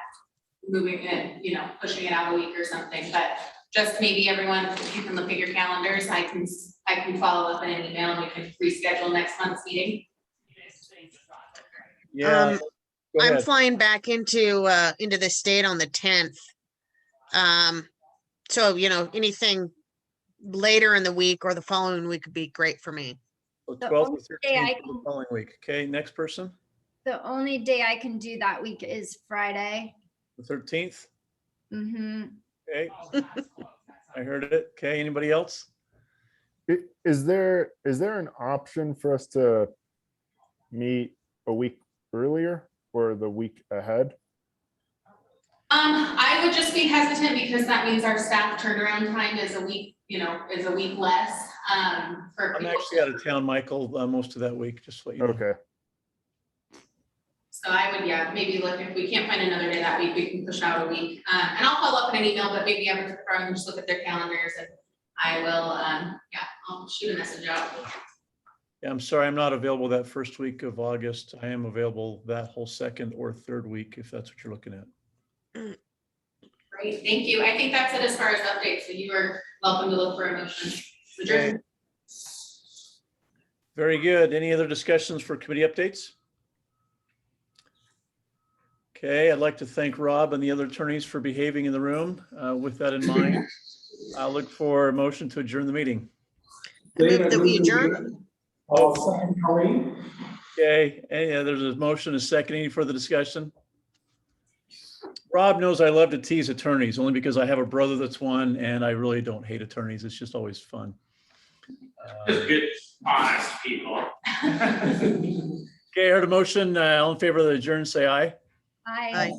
moving it, pushing it out a week or something. But just maybe everyone, if you can look at your calendars, I can follow up in an email and we can reschedule next month's meeting. Yeah. I'm flying back into the state on the 10th. So, anything later in the week or the following week would be great for me. So The 12th only or day 13th I of the following week. Okay, next person, The only day I can do that week is Friday. the 13th. Mm-hmm. Okay. I heard it. Okay, anybody else? Is there an option for us to meet a week earlier? or the week ahead? I would just be hesitant because that means our staff turnaround time is a week, is a week less, for I'm people. actually out of town, Michael, most of that week, just to let you know. Okay, So I would, maybe look, if we can't find another day that week, we can push out a week. And I'll follow up in an email, but maybe I would prefer them just look at their calendars and I will, I'll shoot a message out. Yeah, I'm sorry, I'm not available that first week of August. I am available that whole second or third week, if that's what you're looking at. Great, thank you. I think that's it as far as updates. So you are welcome to look for a motion. Okay. Very good. Any other discussions for committee updates? Okay, I'd like to thank Rob and the other attorneys for behaving in the room. With that in mind, I'll look for a motion to adjourn the meeting. I move that we adjourn. Second, Colleen. Okay, and there's a motion, a second. Any further discussion? Rob knows I love to tease attorneys only because I have a brother that's one and I really don't hate attorneys. It's just always fun. Just good, honest people. Okay, I heard a motion. All in favor of the adjourn, say aye. Hi. Aye.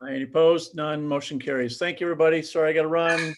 Aye. Any opposed? None. Motion carries. Thank you, everybody. Sorry, I got to run.